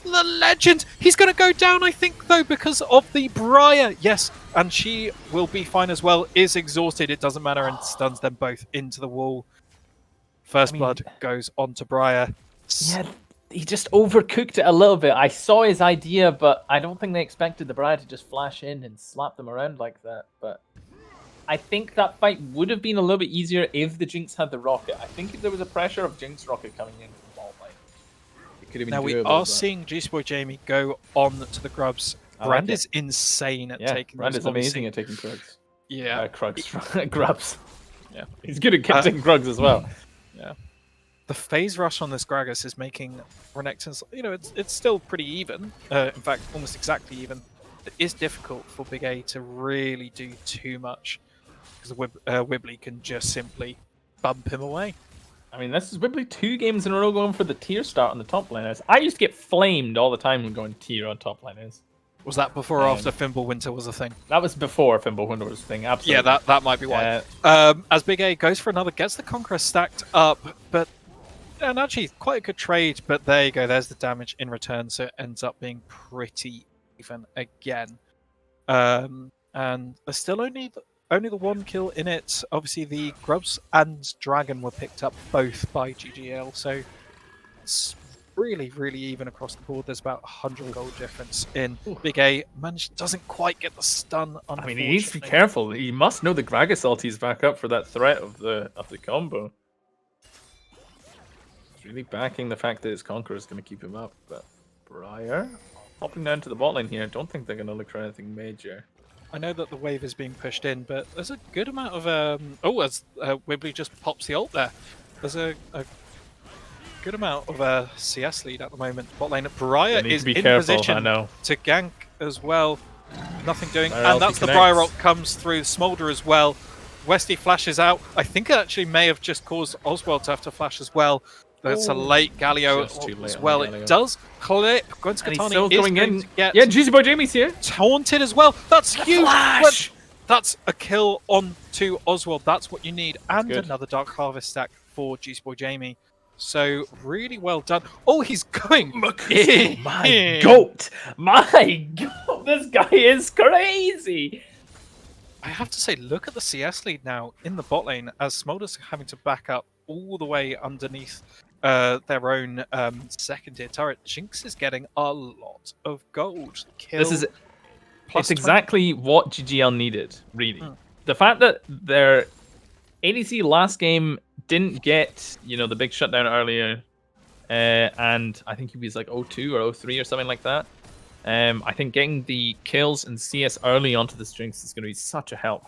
The legend. He's going to go down, I think, though, because of the Briar. Yes, and she will be fine as well. Is exhausted. It doesn't matter, and stuns them both into the wall. First blood goes on to Briar. Yeah, he just overcooked it a little bit. I saw his idea, but I don't think they expected the Briar to just flash in and slap them around like that. But I think that fight would have been a little bit easier if the Jinx had the rocket. I think if there was a pressure of Jinx rocket coming in from ball lane, it could have been now we are seeing Juicy Boy Jamie go on to the grubs. Brand is insane at taking Brand is amazing at taking turrets. Yeah. Grubs. Yeah, he's good at getting Grugs as well. Yeah. The phase rush on this Gragas is making Renekton's, it's still pretty even. In fact, almost exactly even. It is difficult for Big A to really do too much because Wibbly can just simply bump him away. I mean, this is Wibbly 2 games in a row going for the tier start on the top laners. I used to get flamed all the time when going tier on top laners. Was that before or after Fimbulwinter was a thing? That was before Fimbulwinter was a thing, absolutely. Yeah, that might be why. As Big A goes for another, gets the Conqueror stacked up, but and actually quite a good trade, but there you go, there's the damage in return, so it ends up being pretty even again. And there's still only the one kill in it. Obviously the Grubs and Dragon were picked up both by GGL, so it's really, really even across the board. There's about 100 gold difference in Big A. Doesn't quite get the stun. I mean, he needs to be careful. He must know the Gragas ulti's back up for that threat of the combo. He's really backing the fact that his Conqueror is going to keep him up. But Briar hopping down to the bot lane here. I don't think they're going to look for anything major. I know that the wave is being pushed in, but there's a good amount of as Wibbly just pops the ult there. There's a good amount of CS lead at the moment. Bot lane. Briar is in position to gank as well. Nothing doing, and that's the Briar ult comes through. Smolder as well. Westy flashes out. I think it actually may have just caused Oswald to have to flash as well. That's a late Galio as well. It does clip. Gwen Skatani is going in. Yeah, Juicy Boy Jamie's here. Taunted as well. That's huge. Flash. That's a kill on to Oswald. That's what you need. And another Dark Harvest stack for Juicy Boy Jamie. So really well done. Oh, he's going. My goat. My goat. This guy is crazy. I have to say, look at the CS lead now in the bot lane as Smolder's having to back up all the way underneath their own second tier turret. Jinx is getting a lot of gold. It's exactly what GGL needed, really. The fact that their ADC last game didn't get, the big shutdown earlier, and I think he was like 0-2 or 0-3 or something like that. I think getting the kills and CS early onto the Jinx is going to be such a help.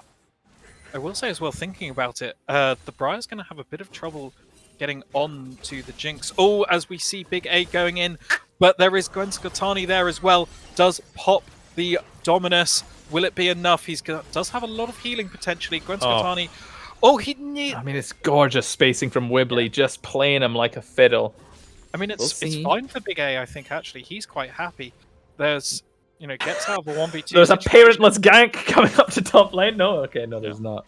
I will say as well, thinking about it, the Briar's going to have a bit of trouble getting on to the Jinx. Oh, as we see Big A going in, but there is Gwen Skatani there as well. Does pop the Dominus. Will it be enough? Does have a lot of healing potentially. Gwen Skatani. I mean, it's gorgeous spacing from Wibbly, just playing him like a fiddle. I mean, it's fine for Big A, I think, actually. He's quite happy. There's, gets out of a 1v2. There's a parentless gank coming up to top lane. No, okay, no, there's not.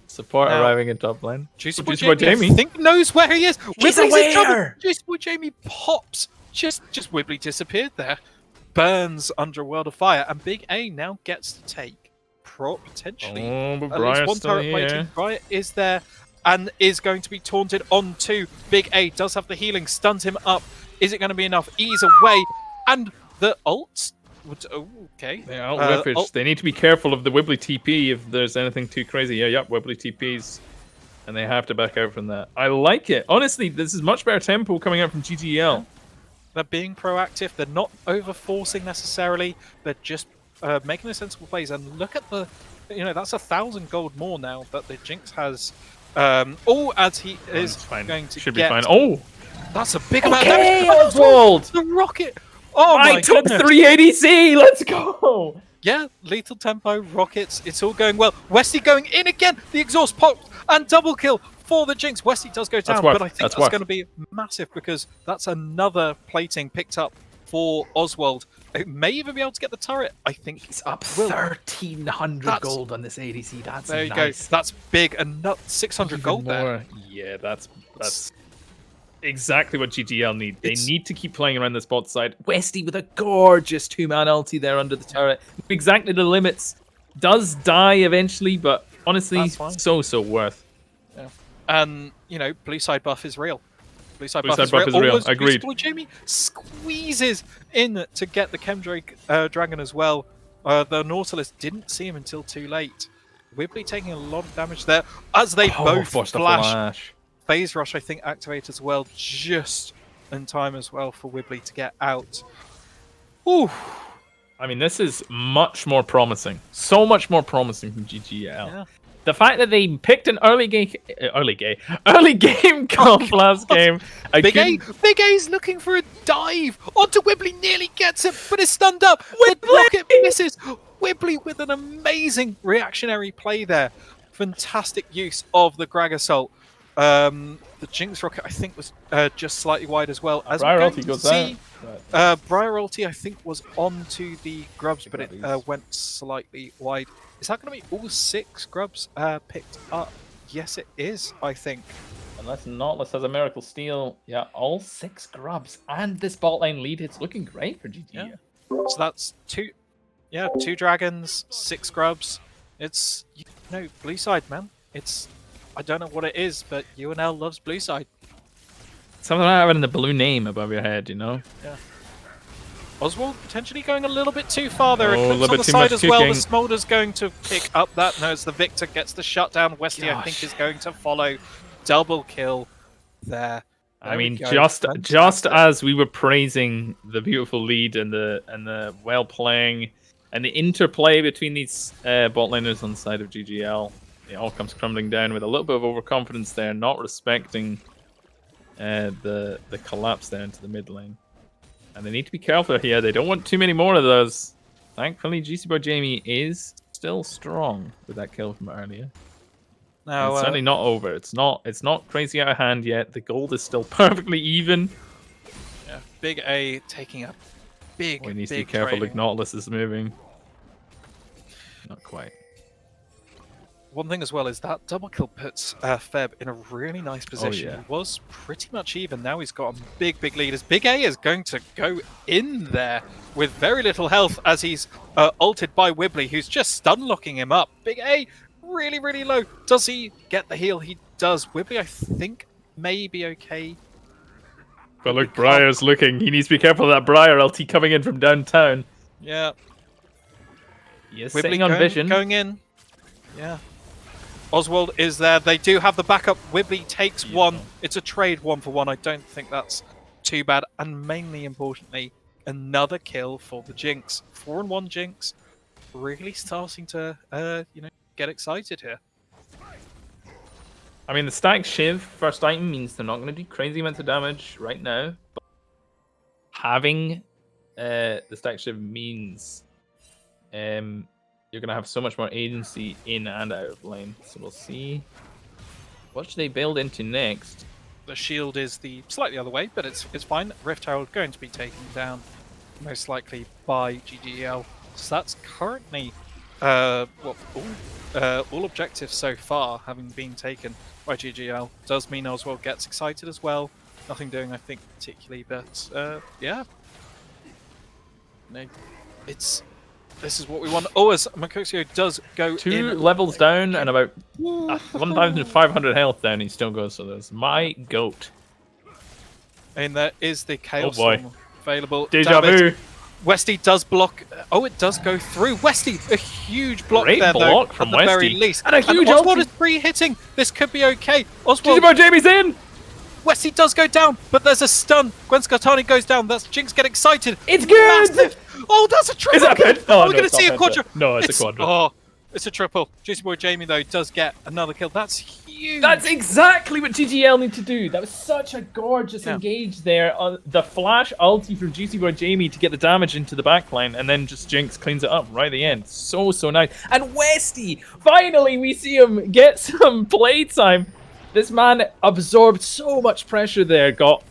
Support arriving in top lane. Juicy Boy Jamie, I think knows where he is. Wibbly's in trouble. Juicy Boy Jamie pops. Just Wibbly disappeared there. Burns under a world of fire, and Big A now gets to take potentially but at least one turret waiting. Briar is there and is going to be taunted onto Big A. Does have the healing, stuns him up. Is it going to be enough? Ease away, and the ult. Okay. They need to be careful of the Wibbly TP if there's anything too crazy. Wibbly TPs, and they have to back out from that. I like it. Honestly, this is much better tempo coming out from GGL. They're being proactive. They're not over-forcing necessarily. They're just making the sensible plays. And look at the, that's 1,000 gold more now that the Jinx has. As he is going to Should be fine. Oh! That's a big amount of damage. Oswald! The rocket! Oh my top 3 ADC! Let's go! Yeah, lethal tempo, rockets, it's all going well. Westy going in again! The exhaust popped and double kill for the Jinx. Westy does go down, but I think that's going to be massive because that's another plating picked up for Oswald. It may even be able to get the turret. I think he's up 1,300 gold on this ADC. That's there you go. That's big, and 600 gold there. Yeah, that's exactly what GGL need. They need to keep playing around this bot side. Westy with a gorgeous 2-man ulti there under the turret. Exactly the limits. Does die eventually, but honestly, so worth. Yeah. And, blue side buff is real. Blue side buff is real. Agreed. Jamie squeezes in to get the Chemdrake dragon as well. The Nautilus didn't see him until too late. Wibbly taking a lot of damage there as they both flash. Phase rush, I think, activated as well, just in time as well for Wibbly to get out. Ooh. I mean, this is much more promising. So much more promising from GGL. Yeah. The fact that they picked an early game comp last game. Big A's looking for a dive onto Wibbly, nearly gets it, but is stunned up. The rocket misses. Wibbly with an amazing reactionary play there. Fantastic use of the Grag Assault. The Jinx rocket, I think, was just slightly wide as well. As Briar we're ulti going to goes see, out. Briar ulti, I think, was onto the grubs, but it went slightly wide. Is that going to be all 6 grubs picked up? Yes, it is, I think. Unless Nautilus has a miracle steal. Yeah, all 6 grubs. And this bot lane lead, it's looking great for GG. Yeah. So that's 2 dragons, 6 grubs. It's, you know, blue side, man. It's, I don't know what it is, but UNL loves blue side. Something like having the blue name above your head, you know? Yeah. Oswald potentially going a little bit too far there. Oh, Eclipse on the side as well. The Smolder's going to pick up that. No, it's the Victor gets the shutdown. Westy, I think, is going to follow. Double kill there. I mean, just as we were praising the beautiful lead and the well playing and the interplay between these bot laners on the side of GGL, it all comes crumbling down with a little bit of overconfidence there, not respecting the collapse there into the mid lane. And they need to be careful here. They don't want too many more of those. Thankfully, GC Boy Jamie is still strong with that kill from earlier. Now, it's certainly not over. It's not crazy out of hand yet. The gold is still perfectly even. Yeah, Big A taking a big. We need to be careful. Like Nautilus is moving. Not quite. One thing as well is that double kill puts Feb in a really nice position. Oh, yeah. He was pretty much even. Now he's got a big lead. As Big A is going to go in there with very little health as he's ulted by Wibbly, who's just stun locking him up. Big A really low. Does he get the heal? He does. Wibbly, I think, may be okay. But look, Briar's looking. He needs to be careful of that Briar LT coming in from downtown. Yeah. He is Wibbly sitting on vision. Going in. Yeah. Oswald is there. They do have the backup. Wibbly takes one. It's a trade 1-for-1. I don't think that's too bad. And mainly importantly, another kill for the Jinx. 4-1 Jinx. Really starting to, get excited here. I mean, the stack Shiv first item means they're not going to do crazy amounts of damage right now. But having the stack Shiv means you're going to have so much more agency in and out of lane. So we'll see. What should they build into next? The shield is the slightly other way, but it's fine. Rift Herald going to be taken down, most likely by GGL. So that's currently all objectives so far having been taken by GGL. Does mean Oswald gets excited as well. Nothing doing, I think, particularly, but yeah. No, this is what we want. Oh, as Makosio does go 2 levels down and about 1,500 health down, he still goes for this. My goat. And there is the Chaos Storm available. Deja vu. Westy does block. Oh, it does go through. Westy, a huge block Great there, block though, from at the Westy. very least. And a huge Oswald ulti. is pre-hitting. This could be okay. Oswald. Jamie's in. Westy does go down, but there's a stun. Gwen Scartani goes down. That's Jinx get excited. It's good. Massive. Oh, that's a triple. Is that good? Oh, we're going to see a quadra. No, it's a quadra. Oh, it's a triple. Juicy Boy Jamie, though, does get another kill. That's huge. That's exactly what GGL need to do. That was such a gorgeous engage there. The flash ulti from Juicy Boy Jamie to get the damage into the backline, and then just Jinx cleans it up right at the end. So nice. And Westy, finally we see him get some playtime. This man absorbed so much pressure there. Got,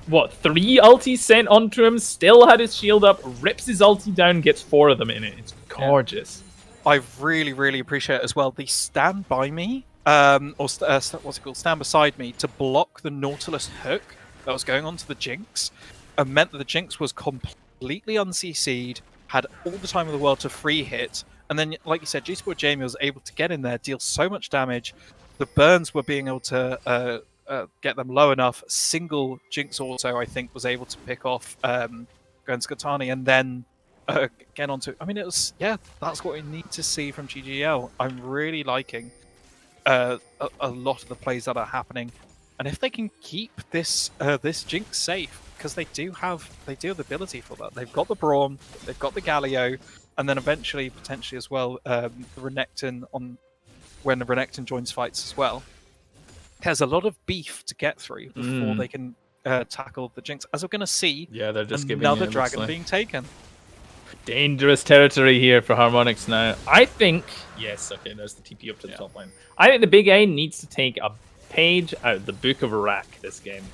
what, 3 ultis sent onto him, still had his shield up, rips his ulti down, gets 4 of them in it. It's gorgeous. I really appreciate it as well. The stand by me, what's it called? Stand beside me to block the Nautilus hook that was going onto the Jinx, and meant that the Jinx was completely un-CC'd, had all the time in the world to free hit, and then, like you said, G-Sport Jamie was able to get in there, deal so much damage. The burns were being able to get them low enough. Single Jinx auto, I think, was able to pick off Gwen Scartani, and then get onto. I mean, it was that's what we need to see from GGL. I'm really liking a lot of the plays that are happening, and if they can keep this this Jinx safe, because they do have the ability for that. They've got the Brawn, they've got the Galio, and then eventually, potentially as well, the Renekton when the Renekton joins fights as well. There's a lot of beef to get through before they can tackle the Jinx. As we're going to see, they're just another dragon being taken. Dangerous territory here for Harmonix now. I think... Yes, okay, there's the TP up to the top line. I think the Big A needs to take a page out of the Book of Rack this game.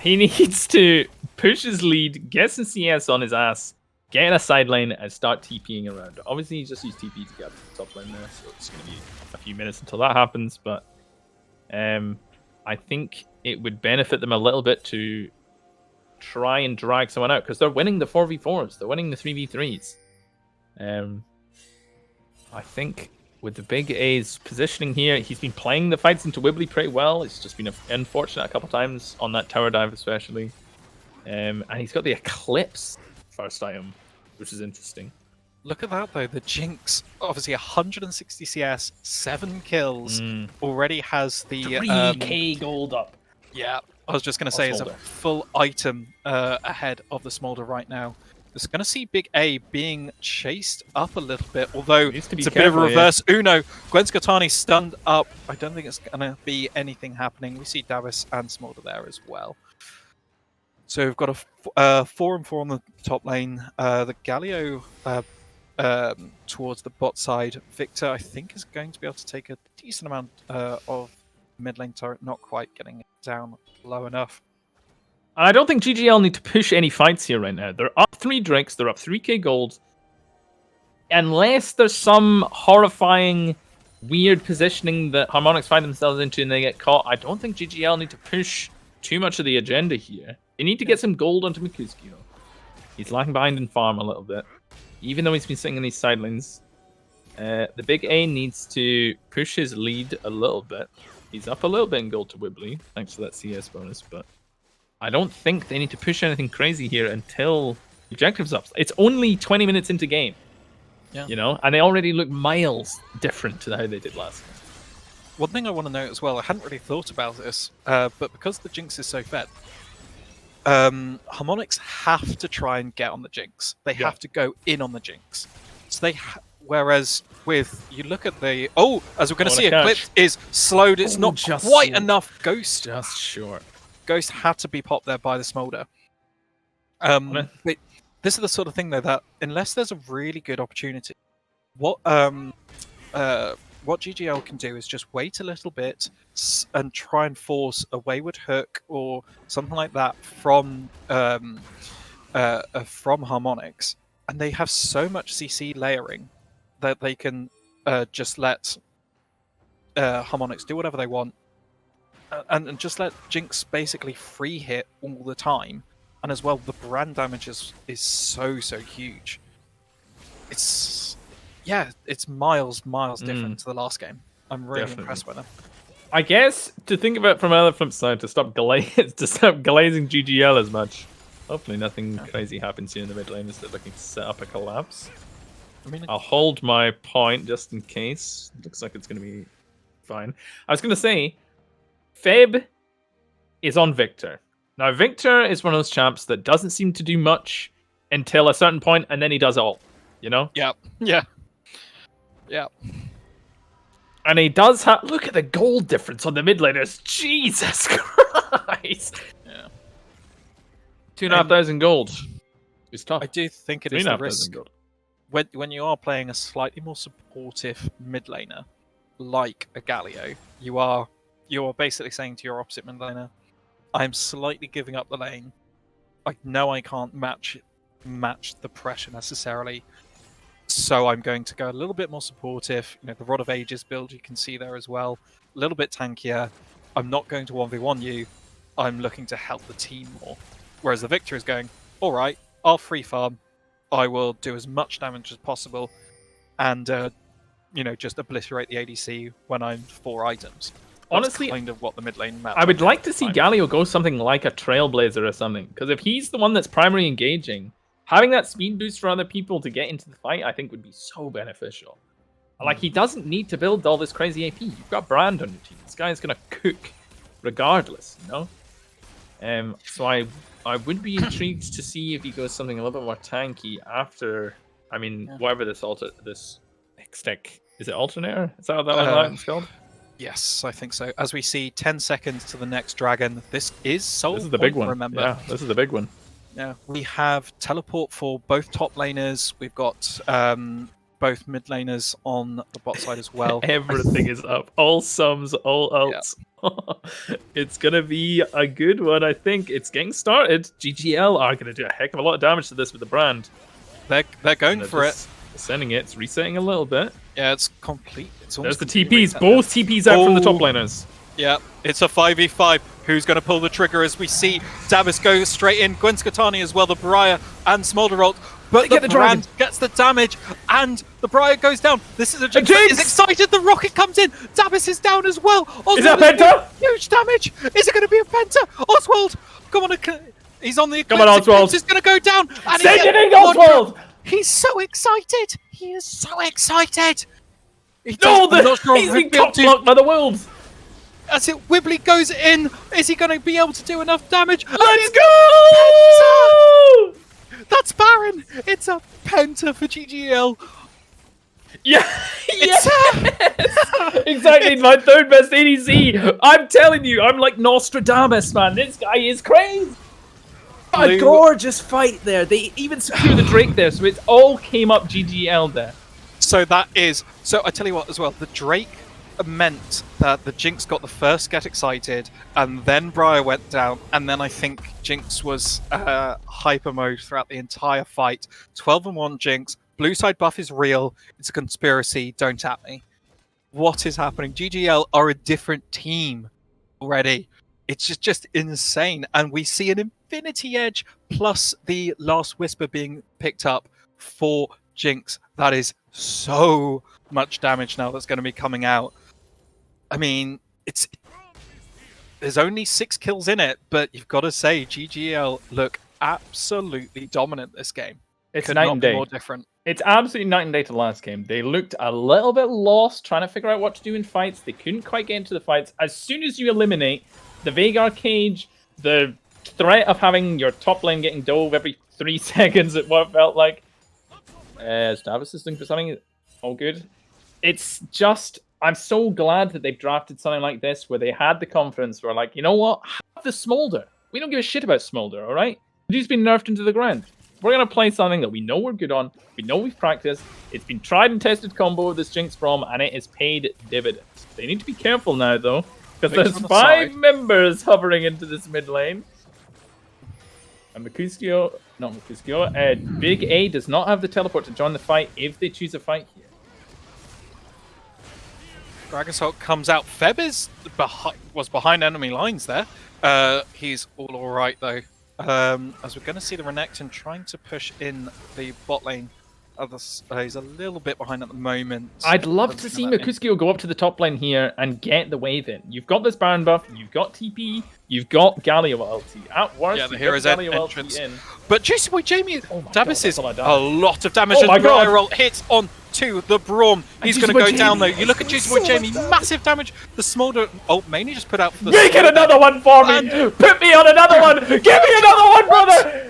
He needs to push his lead, get some CS on his ass, get in a side lane, and start TPing around. Obviously, he's just used TP to get up to the top lane there, so it's going to be a few minutes until that happens, but I think it would benefit them a little bit to try and drag someone out, because they're winning the 4v4s, they're winning the 3v3s. I think with the Big A's positioning here, he's been playing the fights into Wibbly pretty well. It's just been unfortunate a couple times on that tower dive especially. And he's got the Eclipse first item, which is interesting. Look at that though, the Jinx, obviously 160 CS, 7 kills, already has the 3k gold up. Yeah, I was just going to say it's a full item ahead of the Smolder right now. It's going to see Big A being chased up a little bit, although it's a bit of a reverse Uno. Gwen Skotani stunned up. I don't think it's going to be anything happening. We see Davis and Smolder there as well. So we've got a 4-on-4 on the top lane. The Galio towards the bot side. Victor, I think, is going to be able to take a decent amount of mid lane turret, not quite getting it down low enough. I don't think GGL need to push any fights here right now. They're up 3 Drakes, they're up 3k gold. Unless there's some horrifying, weird positioning that Harmonix find themselves into and they get caught, I don't think GGL need to push too much of the agenda here. They need to get some gold onto Mikuski. He's lagging behind in farm a little bit, even though he's been sitting in these side lanes. The Big A needs to push his lead a little bit. He's up a little bit in gold to Wibbly, thanks to that CS bonus, but I don't think they need to push anything crazy here until the objective's up. It's only 20 minutes into game, you know, and they already look miles different to how they did last game. One thing I want to note as well, I hadn't really thought about this, but because the Jinx is so fed, Harmonix have to try and get on the Jinx. They have to go in on the Jinx. So whereas with, you look at the, as we're going to see, Eclipse is slowed. It's not just quite enough. Ghost. Just short. Ghost had to be popped there by the Smolder. But this is the sort of thing, though, that unless there's a really good opportunity, what GGL can do is just wait a little bit and try and force a wayward hook or something like that from Harmonix, and they have so much CC layering that they can just let Harmonix do whatever they want. And just let Jinx basically free hit all the time, and as well the brand damage is so huge. It's miles different to the last game. I'm really impressed by them. I guess to think about from another flip side, to stop glazing GGL as much. Hopefully nothing crazy happens here in the mid lane as they're looking to set up a collapse. I mean, I'll hold my point just in case. Looks like it's going to be fine. I was going to say, Feb is on Victor. Now, Victor is one of those champs that doesn't seem to do much until a certain point, and then he does all, you know? Yeah. And he does have... Look at the gold difference on the mid laners. Jesus Christ! Yeah. 2,500 gold. It's tough. I do think it is the risk. When you are playing a slightly more supportive mid laner, like a Galio, you're basically saying to your opposite mid laner, I'm slightly giving up the lane. I know I can't match the pressure necessarily, so I'm going to go a little bit more supportive. You know, the Rod of Ages build you can see there as well. A little bit tankier. I'm not going to 1v1 you. I'm looking to help the team more. Whereas the Victor is going, alright, I'll free farm. I will do as much damage as possible and just obliterate the ADC when I'm 4 items. Honestly, kind of what the mid lane map. I would like to see Galio go something like a Trailblazer or something, because if he's the one that's primary engaging, having that speed boost for other people to get into the fight, I think would be so beneficial. Like, he doesn't need to build all this crazy AP. You've got Brand on your team. This guy's gonna cook regardless, you know? So I would be intrigued to see if he goes something a little bit more tanky after. I mean, whatever this stick is it alternator? Is that what that one's called? Yes, I think so. As we see, 10 seconds to the next dragon. This is Soul This is the Point, big one. remember? Yeah, this is the big one. Yeah, we have teleport for both top laners. We've got both mid laners on the bot side as well. Everything is up. All sums, all ults. Yeah. It's going to be a good one, I think. It's getting started. GGL are going to do a heck of a lot of damage to this with the brand. They're going for it. Sending it. It's resetting a little bit. Yeah, it's complete. There's the TPs. Both TPs out from the top laners. Yeah, it's a 5v5. Who's going to pull the trigger as we see Davis go straight in, Gwen Skatani as well, the Briar and Smolder ult. But the brand gets the damage, and the Briar goes down. This is a Jinx that is excited. The rocket comes in. Davis is down as well. Oswald is that Penta? Huge damage. Is it going to be a Penta? Oswald, come on. He's on the Eclipse. Come on, Oswald. Eclipse is going to go down. And send it in, Oswald. He's so excited. He is so excited. He's been top blocked by the wolves. As it Wibbly goes in, is he going to be able to do enough damage? Let's go! That's Baron. It's a Penta for GGL. Yeah, yes! Exactly, my third best ADC. I'm telling you, I'm like Nostradamus, man. This guy is crazy. A gorgeous fight there. They even secured the Drake there, so it all came up GGL there. So that is... So I tell you what as well, the Drake meant that the Jinx got the first get excited, and then Briar went down, and then I think Jinx was hyper mode throughout the entire fight. 12-1 Jinx. Blue side buff is real. It's a conspiracy. Don't at me. What is happening? GGL are a different team already. It's just insane. And we see an Infinity Edge plus the Last Whisper being picked up for Jinx. That is so much damage now that's going to be coming out. I mean, there's only 6 kills in it, but you've got to say GGL look absolutely dominant this game. It's Could night not and be day. more different. It's absolutely night and day to the last game. They looked a little bit lost trying to figure out what to do in fights. They couldn't quite get into the fights. As soon as you eliminate the Veigar cage, the threat of having your top lane getting dove every 3 seconds at what it felt like. Davis is doing for something. All good. It's just, I'm so glad that they've drafted something like this where they had the confidence where like, you know what? Have the Smolder. We don't give a shit about Smolder, all right? He's been nerfed into the ground. We're going to play something that we know we're good on. We know we've practiced. It's been tried and tested combo with this Jinx from, and it has paid dividends. They need to be careful now, though, because there's 5 members hovering into this mid lane. And Mercutio, not Mercutio, Big A does not have the teleport to join the fight if they choose a fight here. Dragon's Hulk comes out. Feb was behind enemy lines there. He's all right, though. As we're going to see the Renekton trying to push in the bot lane. He's a little bit behind at the moment. I'd love to see Mercutio go up to the top lane here and get the wave in. You've got this Baron buff, you've got TP, you've got Galio ulti. At worst, yeah, the hero's entrance. In. But Juicy Boy Jamie, Davis is a lot of damage, and the roll hits on to the Braum. He's going to go down though. You look at Juicy Boy Jamie, massive damage. The Smolder ult mainly just put out for the... Make it another one for me! Put me on another one! Give me another one, brother!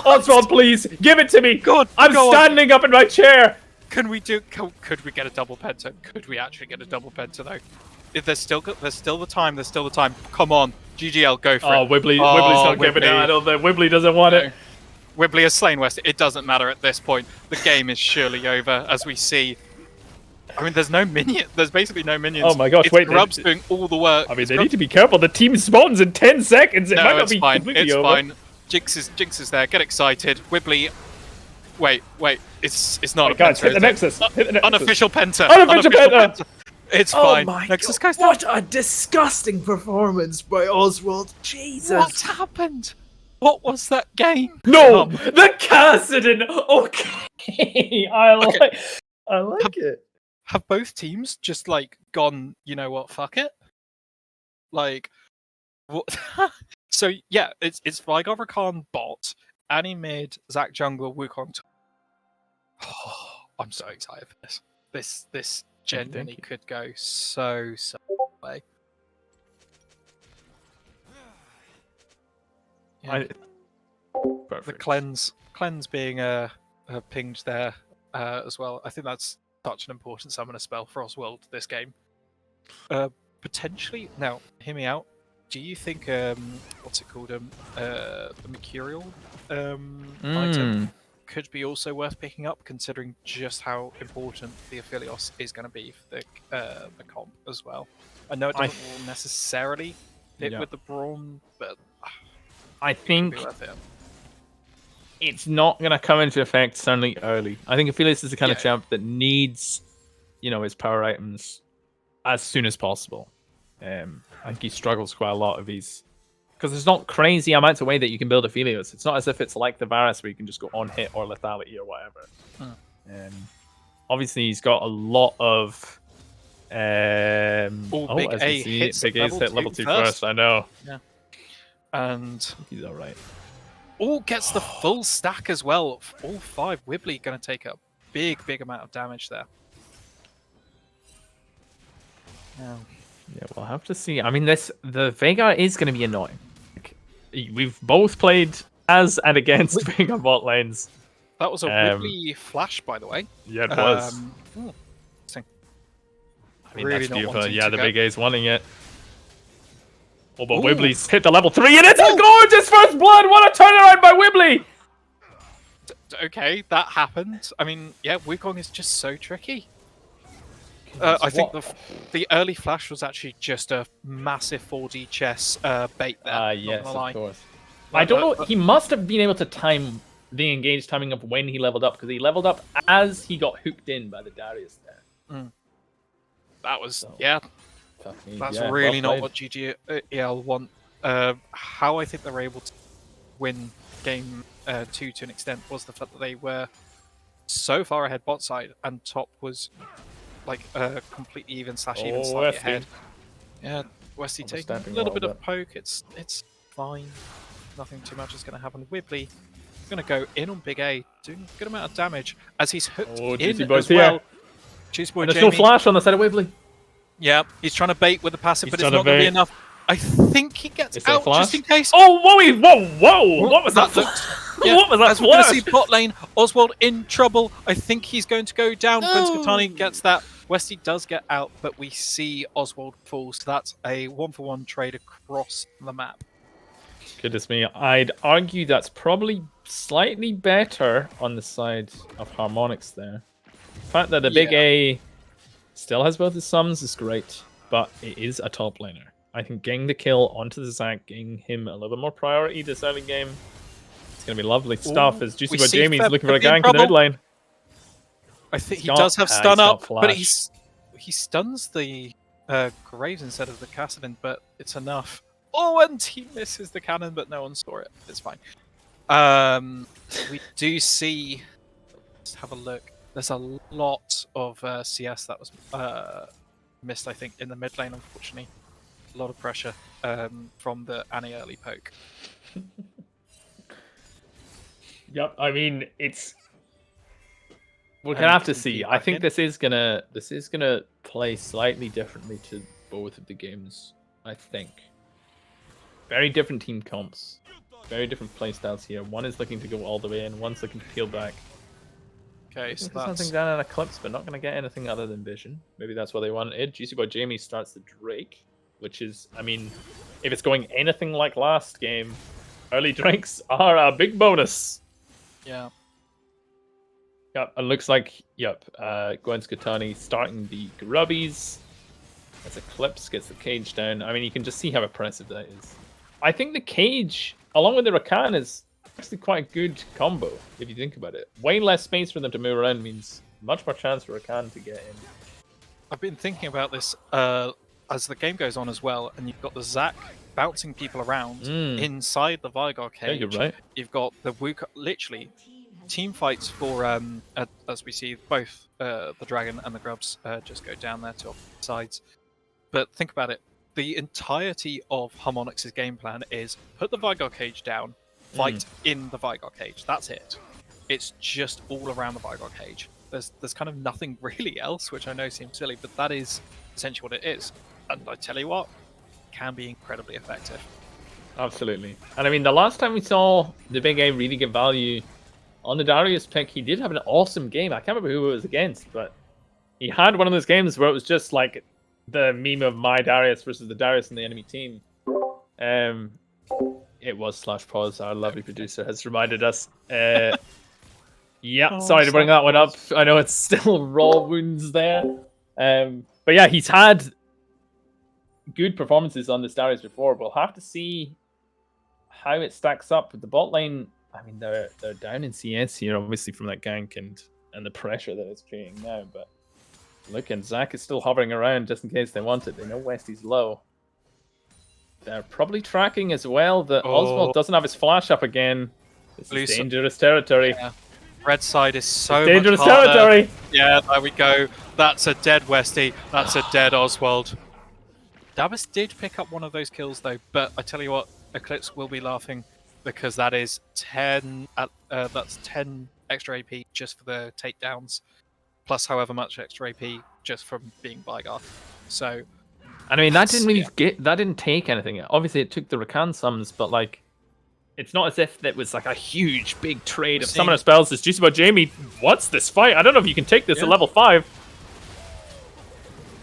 Oswald, please, give it to me! God, I'm standing up in my chair! Could we get a double penta? Could we actually get a double penta though? If there's still the time. Come on, GGL, go for it. Wibbly's not giving it. I don't think Wibbly doesn't want it. Wibbly has slain West. It doesn't matter at this point. The game is surely over, as we see. I mean, there's no minion. There's basically no minions. Oh my gosh! It's Grub's doing all the work. I mean, they need to be careful. The team spawns in 10 seconds. It might not it's be fine. completely It's over. fine. Jinx is there. Get excited. Wibbly. Wait. It's not a guys, penta. hit the Nexus. Hit the Nexus. Unofficial penta. Unofficial penta. It's fine. Oh my Nexus God. goes down. What a disgusting performance by Oswald. Jesus. What happened? What was that game? No, the Kassadin. Okay, I like it. Have both teams just like gone? You know what? Fuck it. Like, what? So yeah, it's Veigar Rakan bot, Annie mid, Zac jungler, Wukong. Oh, I'm so excited for this. This genuinely could go so way. Yeah. The Perfect. cleanse being pinged there as well. I think that's such an important summoner spell for Oswald this game. Potentially, now hear me out. Do you think what's it called? The Mercurial item could be also worth picking up, considering just how important the Aphelios is going to be for the comp as well. I know it doesn't necessarily fit with the Brawn, but I it could think be worth it. it's not going to come into effect certainly early. I think Aphelios is the kind of champ that needs, his power items as soon as possible. I think he struggles quite a lot if he's... Because there's not crazy amounts of way that you can build Aphelios. It's not as if it's like the Varus where you can just go on hit or lethality or whatever. Obviously, he's got a lot of... Big A hits Big A's hit level 2 first, I know. Yeah. And... He's alright. Gets the full stack as well. All 5. Wibbly going to take a big amount of damage there. Yeah, we'll have to see. I mean, the Veigar is going to be annoying. We've both played as and against Veigar bot lanes. That was a Wibbly flash, by the way. Yeah, it was. Interesting. I mean, really that's not beautiful. wanting Yeah, to the go. Big A's wanting it. Oh, but Wibbly's hit the level 3, and it's a gorgeous first blood! What a turnaround by Wibbly! Okay, that happened. I mean, yeah, Wukong is just so tricky. I think the early flash was actually just a massive 4D chess bait there. Yes, not gonna lie. of course. I don't know. He must have been able to time the engaged timing of when he leveled up, because he leveled up as he got hooked in by the Darius there. That was, that's Yeah, really well not what GGEL want. How I think they were able to win game 2 to an extent was the fact that they were so far ahead bot side, and top was like completely even / even slightly ahead. Yeah, Westy taking a little bit of poke. It's fine. Nothing too much is going to happen. Wibbly going to go in on Big A, doing a good amount of damage as he's hooked in as well. Juicy Boy There's Jamie. no flash on the side of Wibbly. Yeah, he's trying to bait with the passive, but it's not going to be enough. I think he gets out just in case. Oh, whoa! What was that? What was that? As we're going to see bot lane, Oswald in trouble. I think he's going to go down. Prince Katani gets that. Westy does get out, but we see Oswald fall. So that's a 1-for-1 trade across the map. Goodness me, I'd argue that's probably slightly better on the side of Harmonix there. The fact that the Big A still has both his sums is great, but it is a top laner. I think getting the kill onto the Zac, getting him a little bit more priority this early game, it's going to be lovely stuff as Juicy Boy Jamie's looking for a gank in the mid lane. I think he does have stun up, but he stuns the Graves instead of the Kassadin, but it's enough. Oh, and he misses the cannon, but no one saw it. It's fine. We do see... Let's have a look. There's a lot of CS that was missed, I think, in the mid lane, unfortunately. A lot of pressure from the Annie early poke. Yep, I mean, it's... We're gonna have to see. I think this is gonna play slightly differently to both of the games, I think. Very different team comps. Very different playstyles here. One is looking to go all the way in, one's looking to peel back. Okay, so that's... something down in Eclipse, but not going to get anything other than Vision. Maybe that's what they wanted. Juicy Boy Jamie starts the Drake, which is, I mean, if it's going anything like last game, early Drakes are a big bonus. Yeah. Yep, it looks like, Gwen Skatani starting the Grubbies. As Eclipse gets the cage down. I mean, you can just see how impressive that is. I think the cage, along with the Rakan, is actually quite a good combo, if you think about it. Way less space for them to move around means much more chance for Rakan to get in. I've been thinking about this as the game goes on as well, and you've got the Zac bouncing people around inside the Veigar cage. Yeah, you're right. You've got the Wukong, literally, team fights for, as we see, both the Dragon and the Grubs just go down there to opposite sides. But think about it. The entirety of Harmonix's game plan is put the Veigar cage down, fight in the Veigar cage. That's it. It's just all around the Veigar cage. There's kind of nothing really else, which I know seems silly, but that is essentially what it is. And I tell you what, it can be incredibly effective. Absolutely. And I mean, the last time we saw the Big A really get value on the Darius pick, he did have an awesome game. I can't remember who it was against, but he had one of those games where it was just like the meme of my Darius versus the Darius in the enemy team. It was /pause, our lovely producer, has reminded us. Yeah, sorry to bring that one up. I know it's still raw wounds there. But yeah, he's had good performances on the Darius before. We'll have to see how it stacks up with the bot lane. I mean, they're down in CS here, obviously, from that gank and the pressure that it's creating now. But look, and Zach is still hovering around just in case they want it. They know Westy's low. They're probably tracking as well that Oswald doesn't have his flash up again. This is dangerous territory. Yeah. Red side is so dangerous much harder. territory. Yeah, there we go. That's a dead Westy. That's a dead Oswald. Dabus did pick up one of those kills though, but I tell you what, Eclipse will be laughing because that is 10. That's 10 extra AP just for the takedowns, plus however much extra AP just from being Vigar. So, and I mean that didn't really that didn't take anything. Obviously, it took the Rakan summons, but like, it's not as if that was like a huge big trade of summoner spells. This Juicy Boy Jamie, what's this fight? I don't know if you can take this at level 5.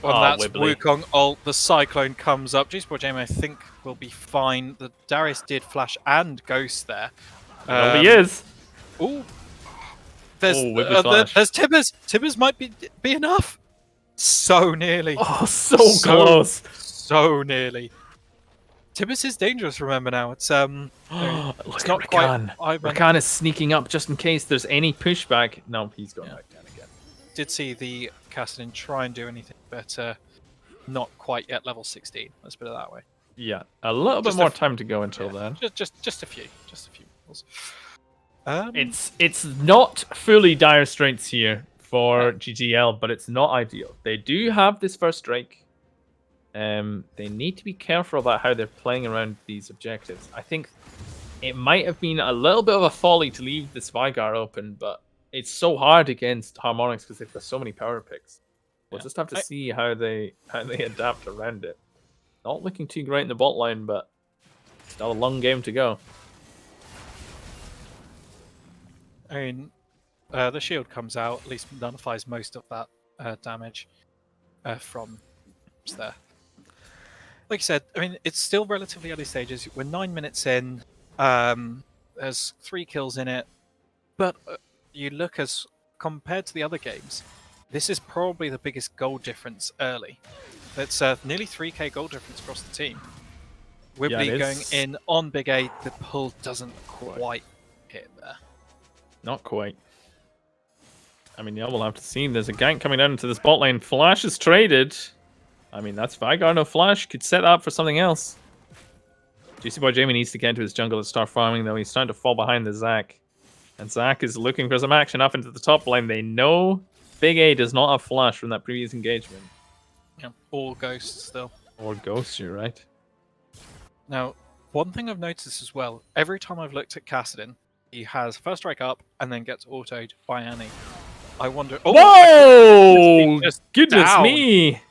Well, that's Wukong ult. The Cyclone comes up. Juicy Boy Jamie, I think, will be fine. The Darius did flash and Ghost there. Well, he is. Ooh. There's Tibbers. Tibbers might be enough. So nearly. Oh, so close. So nearly. Tibbers is dangerous, remember now. It's it's not Rakan. quite. Rakan is sneaking up just in case there's any pushback. No, he's going back down again. Did see the Kassadin try and do anything, but not quite yet level 16. Let's put it that way. Yeah, a little bit more time to go until then. Just a few levels. It's not fully dire straits here for GGL, but it's not ideal. They do have this first strike. They need to be careful about how they're playing around these objectives. I think it might have been a little bit of a folly to leave this Vigar open, but it's so hard against Harmonix because they've got so many power picks. We'll just have to see how they adapt around it. Not looking too great in the bot line, but still a long game to go. I mean, the shield comes out, at least nullifies most of that damage from there. Like I said, I mean, it's still relatively early stages. We're 9 minutes in. There's 3 kills in it. But you look as compared to the other games, this is probably the biggest goal difference early. It's nearly 3k goal difference across the team. Wibbly going in on Big A, the pull doesn't quite hit there. Not quite. I mean, yeah, we'll have to see. There's a gank coming down into this bot lane. Flash is traded. I mean, that's Vigar, no flash. Could set up for something else. Juicy Boy Jamie needs to get into his jungle and start farming, though. He's starting to fall behind the Zac. And Zac is looking for some action up into the top lane. They know Big A does not have flash from that previous engagement. Yeah, or Ghost still. Or Ghost, you're right. Now, one thing I've noticed as well, every time I've looked at Kassadin, he has first strike up and then gets autoed by Annie. I wonder... Oh, whoa! Goodness me!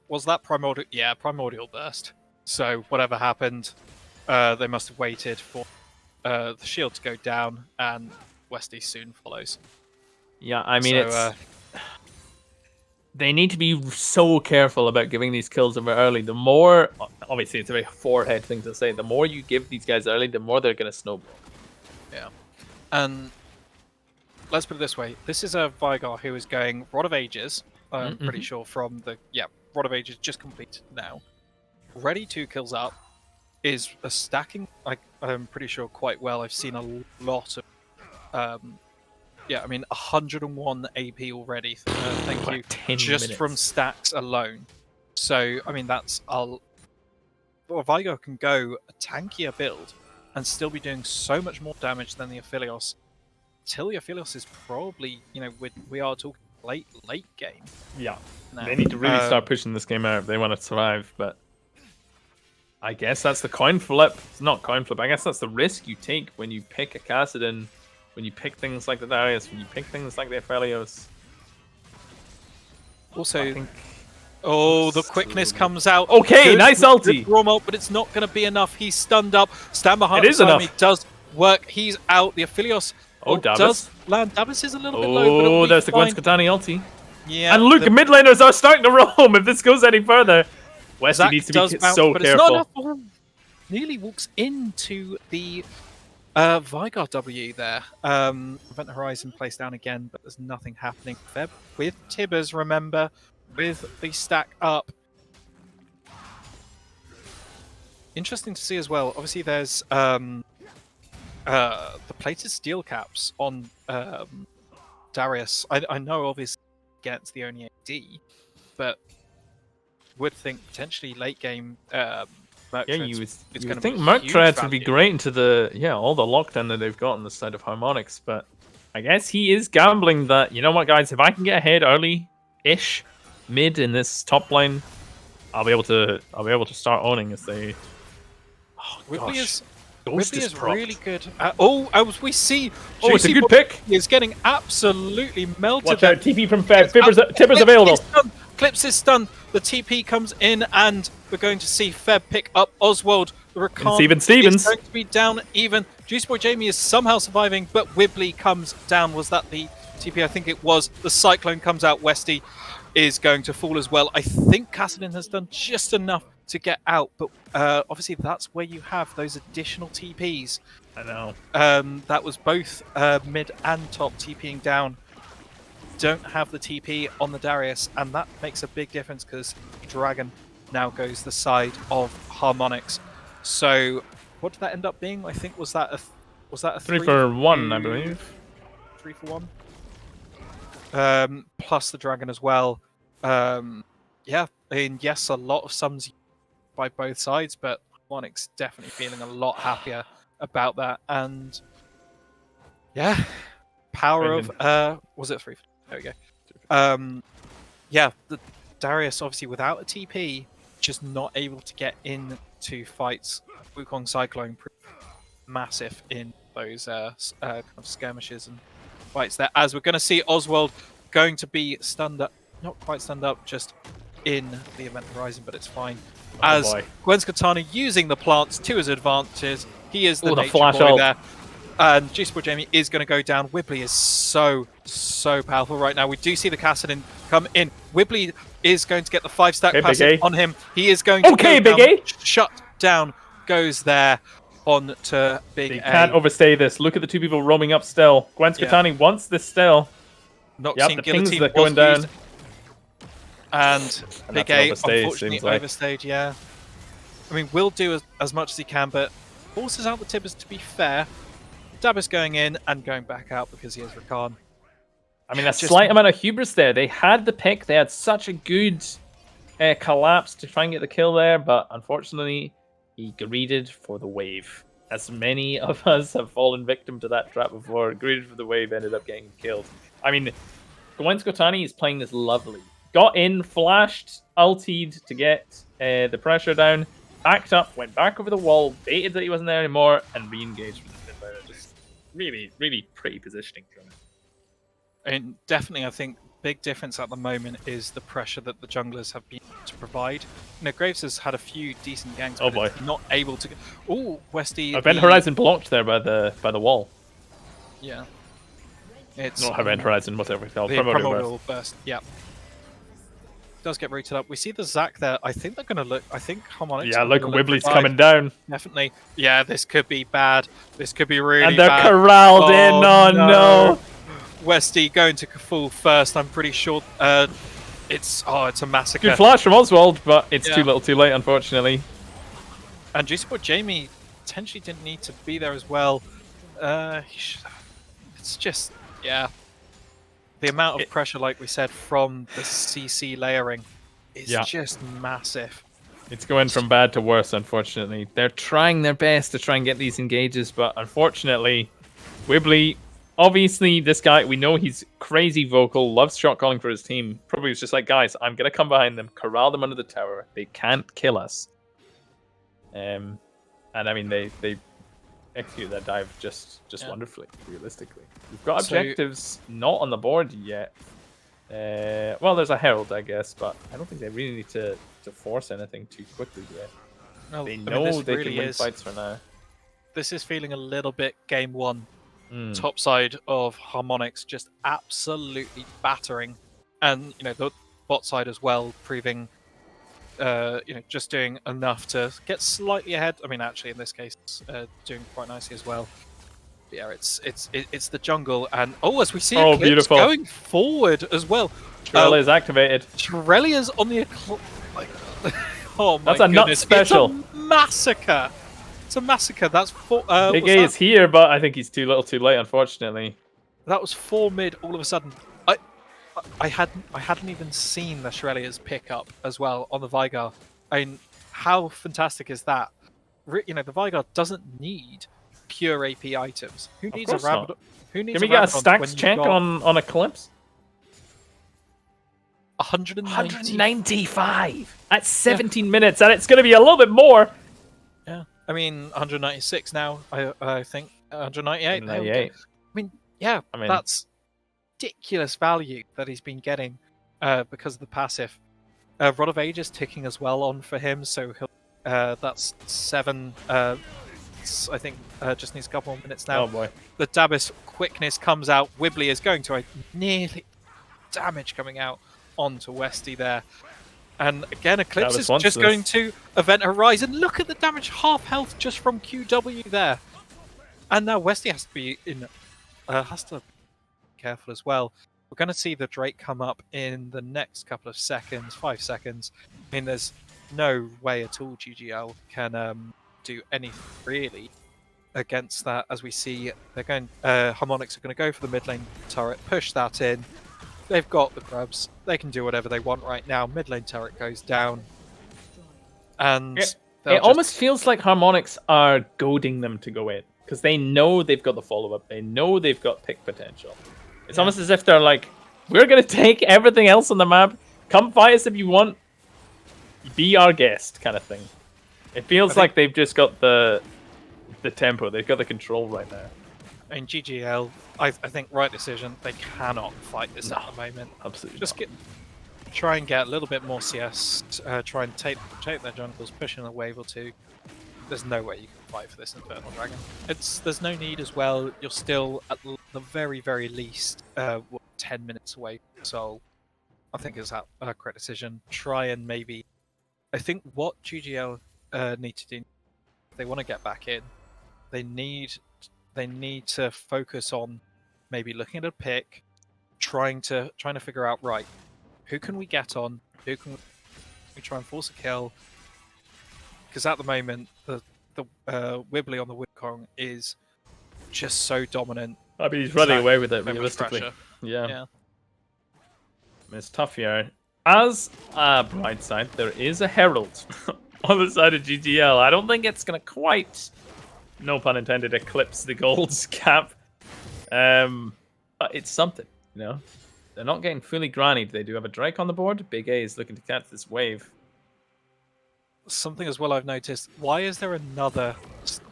Was that Primordial? Yeah, Primordial Burst. So whatever happened, they must have waited for the shield to go down, and Westy soon follows. Yeah, I mean, they need to be so careful about giving these kills over early. The more, obviously, it's a very forehead thing to say. The more you give these guys early, the more they're going to snowball. Yeah, and let's put it this way: this is a Vigar who is going Rod of Ages. I'm pretty sure from the Rod of Ages just complete now. Ready 2 kills up is a stacking. I'm pretty sure quite well. I've seen a lot of. I mean 101 AP already. Thank you. 10 just minutes. From stacks alone. So I mean that's Vigar can go a tankier build and still be doing so much more damage than the Aphelios. Till the Aphelios is probably we are talking late game. Yeah, they need to really start pushing this game out if they want to survive. But I guess that's the coin flip. It's not coin flip. I guess that's the risk you take when you pick a Kassadin, when you pick things like the Darius, when you pick things like the Aphelios. Also, Oh, the quickness comes out. Okay, nice ulti. Good raw ult, but it's not going to be enough. He's stunned up. Stand behind. It is enough. Me does work. He's out. The Aphelios ult does land. Davis is a little bit low, but it'll be there's the fine. Gwenskatani ulti. Yeah. And look, mid laners are starting to roam. If this goes any further, Westy Zach needs to does be bounce, so but careful. it's not enough for him. Nearly walks into the Vigor W there. Event Horizon placed down again, but there's nothing happening. Feb with Tibbers, remember, with the stack up. Interesting to see as well. Obviously, there's the plated steel caps on Darius. I know obviously gets the only AD, but would think potentially late game. Yeah, you would think Merc Treads would be great into the all the lockdown that they've got on the side of Harmonix, but I guess he is gambling that, you know what, guys, if I can get ahead early-ish, mid in this top lane, I'll be able to start owning as they. Oh, Whibley gosh. is really good. As we see, it's a good pick. He is getting absolutely melted. Watch out, TP from Feb. Tippers available. Clips is stunned. The TP comes in, and we're going to see Feb pick up Oswald. Stevens is going to be down even. Juice Boy Jamie is somehow surviving, but Whibley comes down. Was that the TP? I think it was. The Cyclone comes out. Westy is going to fall as well. I think Kassadin has done just enough to get out, but obviously that's where you have those additional TPs. I know. That was both mid and top TPing down. Don't have the TP on the Darius, and that makes a big difference because Dragon now goes the side of Harmonix. So what did that end up being? I think was that a 3 for 1, I believe. 3 for 1. Plus the Dragon as well. Yeah, I mean, yes, a lot of sums by both sides, but Harmonix definitely feeling a lot happier about that. And yeah, power of was it 3? There we go. Yeah, the Darius obviously without a TP, just not able to get into fights. Wukong Cyclone massive in those kind of skirmishes and fights there. As we're going to see Oswald going to be stunned up, not quite stunned up, just in the Event Horizon, but it's fine. As Gwenskatani using the plants to his advantage, he is the nature flash boy ult there. And Juice Boy Jamie is going to go down. Whibley is so powerful right now. We do see the Kassadin come in. Whibley is going to get the 5-stack passive on him. He is going to go Big down. A. Shut down goes there on to Big A. They can't overstay this. Look at the two people roaming up still. Gwenskatani wants this still. Noxing the pings Guillotine that going down. And Big A, unfortunately, like. overstayed, yeah. I mean, will do as much as he can, but forces out the Tibbers to be fair. Dabis going in and going back out because he has Rakan. I mean, a slight amount of hubris there. They had the pick. They had such a good collapse to try and get the kill there, but unfortunately, he greeded for the wave. As many of us have fallen victim to that trap before, greeded for the wave, ended up getting killed. I mean, Gwenskatani is playing this lovely. Got in, flashed, ultied to get the pressure down, backed up, went back over the wall, baited that he wasn't there anymore, and re-engaged with the mid laner. Just really, really pretty positioning from it. And definitely, I think big difference at the moment is the pressure that the junglers have been able to provide. You know, Graves has had a few decent ganks, but it's not able to. Oh, Westy. Event Horizon blocked there by the wall. Yeah. It's not Event Horizon, whatever it's called. Primordial burst. Yeah. Does get rooted up. We see the Zac there. I think they're going to look. I think Harmonix. Yeah, look, Whibley's coming down. Definitely. Yeah, this could be bad. This could be really bad. And they're corralled in. Oh no. Westy going to full first. I'm pretty sure. It's a massacre. Good flash from Oswald, but it's too little, too late, unfortunately. And Juicy Boy Jamie potentially didn't need to be there as well. It's just the amount of pressure, like we said, from the CC layering is just massive. It's going from bad to worse, unfortunately. They're trying their best to try and get these engages, but unfortunately, Whibley, obviously, this guy, we know he's crazy vocal, loves shot calling for his team. Probably was just like, guys, I'm going to come behind them, corral them under the tower. They can't kill us. And I mean, they execute that dive just wonderfully, realistically. We've got objectives not on the board yet. Well, there's a Herald, I guess, but I don't think they really need to force anything too quickly yet. Well, They I mean, know this they really can win is- fights for now. This is feeling a little bit game one. Mm. Top side of Harmonix just absolutely battering, and the bot side as well, proving just doing enough to get slightly ahead. I mean, actually, in this case, doing quite nicely as well. But yeah, it's the jungle, and as we see, Eclipse beautiful. going forward as well. Trell is activated. Trellia's on the oh my That's a nut goodness. special. It's a massacre. It's a massacre. That's four. Big what's A that? is here, but I think he's too little, too late, unfortunately. That was 4 mid all of a sudden. I hadn't even seen the Shurelya's pick up as well on the Vigar. I mean, how fantastic is that? The Vigar doesn't need pure AP items. Who needs a course not. rabbit? Who needs Can we a get a Rabadon stacks when you've check got on Eclipse? 195. That's 17 minutes, and it's going to be a little bit more. Yeah, I mean 196 now. I think 198. There we go. 198. I mean, yeah, I mean- that's ridiculous value that he's been getting because of the passive. Rod of Ages ticking as well on for him, so he'll that's 7. I think just needs a couple more minutes now. Oh boy. The Dabis quickness comes out. Wibbly is going to nearly damage coming out onto Westy there. And again, Eclipse Dabis is wants just this. going to Event Horizon. Look at the damage, half health just from QW there. And now Westy has to be has to be careful as well. We're going to see the Drake come up in the next couple of seconds, 5 seconds. I mean, there's no way at all GGL can do anything really against that. As we see, they're going. Harmonix are going to go for the mid lane turret, push that in. They've got the grubs. They can do whatever they want right now. Mid lane turret goes down, and It almost feels like Harmonix are goading them to go in because they know they've got the follow up. They know they've got pick potential. It's almost as if they're like, "We're gonna take everything else on the map. Come fight us if you want. Be our guest," kind of thing. It feels like they've just got the tempo. They've got the control right now. In GGL, I think right decision. They cannot fight this at the moment. Absolutely. Just try and get a little bit more CS. Try and take their jungles, push in a wave or two. There's no way you can fight for this Infernal Dragon. There's no need as well. You're still at the very, very least 10 minutes away. So I think it's a correct decision. Try and maybe. I think what GGL need to do, if they want to get back in, they need to focus on maybe looking at a pick, trying to figure out, right, who can we get on, who can we try and force a kill, because at the moment the Wibbly on the Wukong is just so dominant. I mean, he's running away with it So much realistically. pressure. Yeah. Yeah. I mean, it's tough here. As a bright side, there is a Herald on the side of GGL. I don't think it's going to quite, no pun intended, eclipse the gold's cap. But it's something, you know? They're not getting fully grannied. They do have a Drake on the board. Big A is looking to catch this wave. Something as well I've noticed, why is there another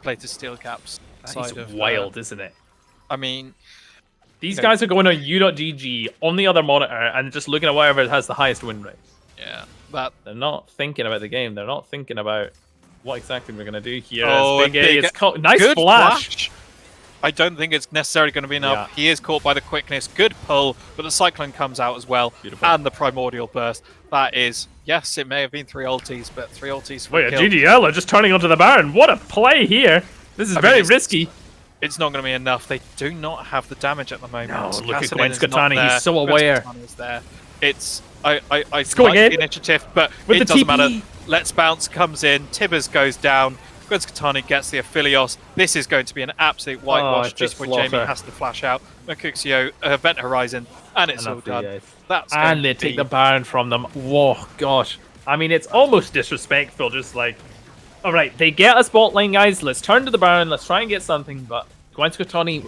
plated steel caps That's side of wild, isn't it? I mean, These guys are going on u.gg on the other monitor and just looking at whatever has the highest win rate. yeah, that They're not thinking about the game. They're not thinking about what exactly we're going to do here. Oh, As Big A is nice good flash. I don't think it's necessarily going to be enough. Yeah. He is caught by the quickness. Good pull, but the Cyclone comes out as well. Beautiful. And the Primordial Burst. That is, yes, it may have been 3 ultis, but 3 ultis for Wait, a a kill. GGL are just turning onto the Baron. What a play here. This is I mean, very it's- risky. It's not going to be enough. They do not have the damage at the moment. No, look at Cassidy Gwen is not Skatani, he's there. so Gwen aware. Skatani is there. It's I going like in. the initiative, but With it the doesn't TP. matter. Let's Bounce comes in. Tibbers goes down. Gwen Skatani gets the Aphelios. This is going to be an absolute whitewash. it's a Just when Jamie slaughter. has to flash out. Mercuxio, Event Horizon, and it's all Enough done. DAs. That's And going they to take be- the Baron from them. Whoa, gosh. I mean, it's almost disrespectful. Just like, all right, they get us bot lane, guys. Let's turn to the Baron. Let's try and get something. But Gwen Skatani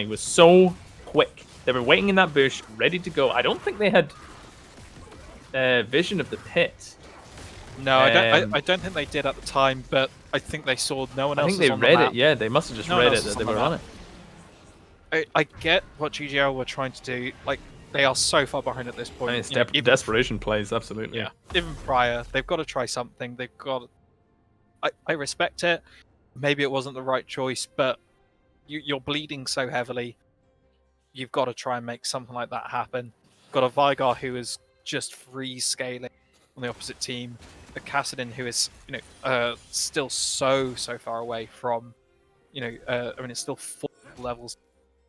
was so quick. They were waiting in that bush, ready to go. I don't think they had vision of the pit. No, I don't think they did at the time, but I think they saw no one I else think was they on the read map. it. Yeah, they must have just No one read else it is that on they the were map. on it. I get what GGL were trying to do. Like, They are so far behind at this point. And it's You know, even, desperation plays, absolutely. yeah, even prior, they've got to try something. They've got. I respect it. Maybe it wasn't the right choice, but you're bleeding so heavily. You've got to try and make something like that happen. Got a Vigar who is just free scaling on the opposite team. A Kassadin who is, still so far away from, I mean, it's still 4 levels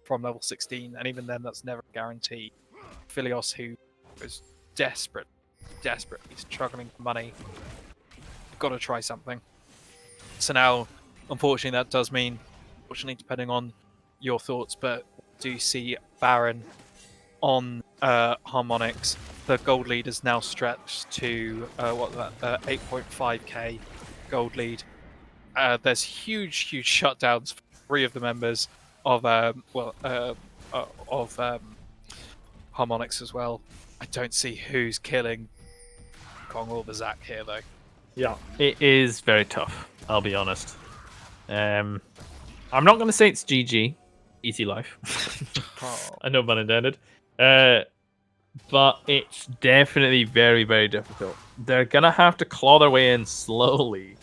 from level 16, and even then, that's never a guarantee. Philios who is desperately struggling for money. You've got to try something. So now, unfortunately, that does mean, depending on your thoughts, but do see Baron on Harmonix. The gold lead is now stretched to 8.5k gold lead. There's huge shutdowns for 3 of the members of Harmonix as well. I don't see who's killing Kong or the Zac here though. Yeah, it is very tough. I'll be honest. I'm not going to say it's GG, easy life. I know, pun intended. But it's definitely very, very difficult. They're gonna have to claw their way in slowly,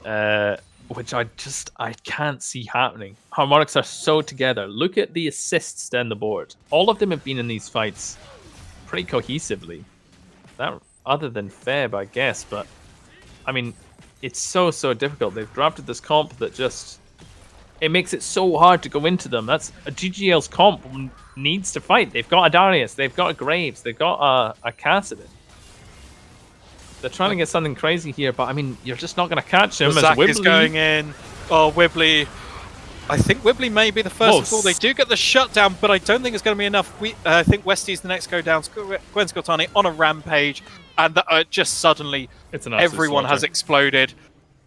which I can't see happening. Harmonix are so together. Look at the assists down the board. All of them have been in these fights pretty cohesively. That other than Feb, I guess, but I mean, it's so difficult. They've drafted this comp that just it makes it so hard to go into them. That's a GGL's comp needs to fight. They've got a Darius, they've got a Graves, they've got a Kassadin. They're trying to get something crazy here, but I mean, you're just not going to catch him. Zac is going in. Oh, Wibbly. I think Wibbly may be the first of all. They do get the shutdown, but I don't think it's going to be enough. I think Westy's the next go down. Gwen Scottani on a rampage, and just suddenly everyone has exploded.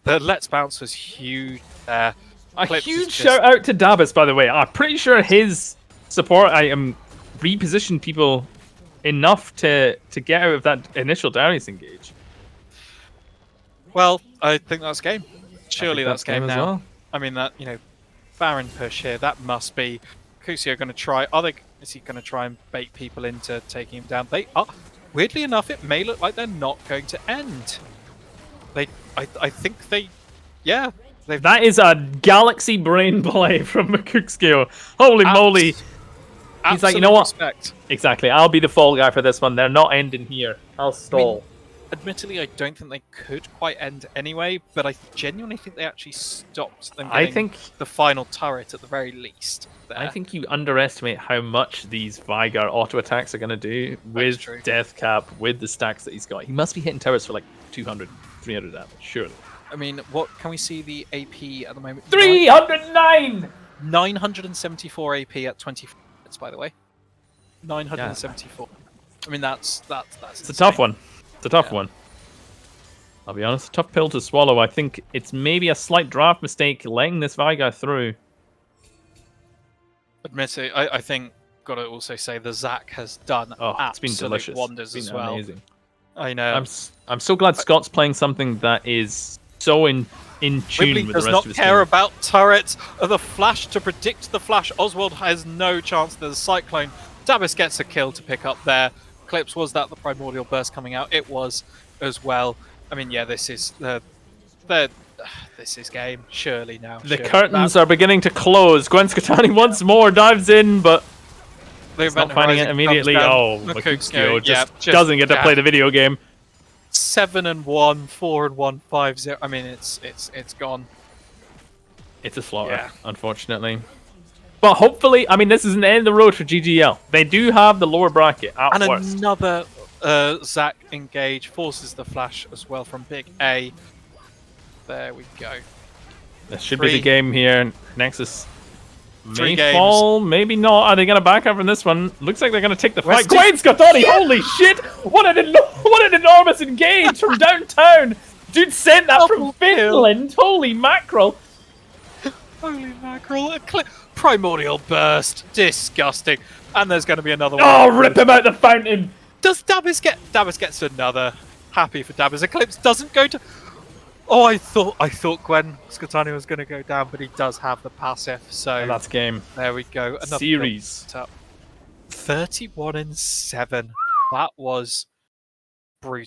The Let's Bounce was huge there. A huge shout out to Dabis, by the way. I'm pretty sure his support repositioned people enough to get out of that initial Darius engage. Well, I think that's game. Surely that's game as now. well. I mean, that Baron push here, that must be Kusio going to try. Is he going to try and bait people into taking him down? They are. Weirdly enough, it may look like they're not going to end. I think they, yeah. That is a galaxy brain play from McCookskill. Holy moly. He's like, you know what? Respect. Exactly. I'll be the fall guy for this one. They're not ending here. I'll stall. Admittedly, I don't think they could quite end anyway, but I genuinely think they actually stopped them getting the final turret at the very least. There. I think you underestimate how much these Vigar auto attacks are going to do with Death Cap, with the stacks that he's got. He must be hitting turrets for like 200, 300 damage, surely. I mean, what can we see the AP at the moment? 309! 974 AP at 24 minutes, by the way. 974. Yeah. I mean, that's It's a tough one. It's a tough one. I'll be honest, tough pill to swallow. I think it's maybe a slight draft mistake letting this Vigar through. Admittedly, I think got to also say the Zac has done it's been delicious. Wonders it's been as well. Amazing. I know. I'm so glad Scott's playing something that is so in tune Wibbly with does the rest not of his care team. about turrets. The flash to predict the flash. Oswald has no chance. There's a cyclone. Dabis gets a kill to pick up there. Clips, was that the primordial burst coming out? It was as well. I mean, yeah, this is this is game. Surely now. The curtains are beginning to close. Gwen Scottani once more dives in, but he's not finding it immediately. Oh, McCookskill just doesn't get to play the video game. 7-1, 4-1, 5-0. I mean, it's gone. It's a slaughter, unfortunately. But hopefully, I mean, this isn't the end of the road for GGL. They do have the lower bracket at worst. And another Zac engage forces the flash as well from Big A. There we go. This should be the game here. Nexus may fall, maybe not. Are they going to back up from this one? Looks like they're going to take the fight. Gwen Scottani, holy shit! What an enormous engage from downtown! Dude sent that from Finland. Holy mackerel! Holy mackerel! Primordial burst, disgusting. And there's going to be another one. Oh, rip him out the fountain! Does Dabis get? Dabis gets another. Happy for Dabis. Eclipse doesn't go to. Oh, I thought Gwen Scottani was going to go down, but he does have the passive. So and that's game. There we go. Another series. 31-7. That was brutal.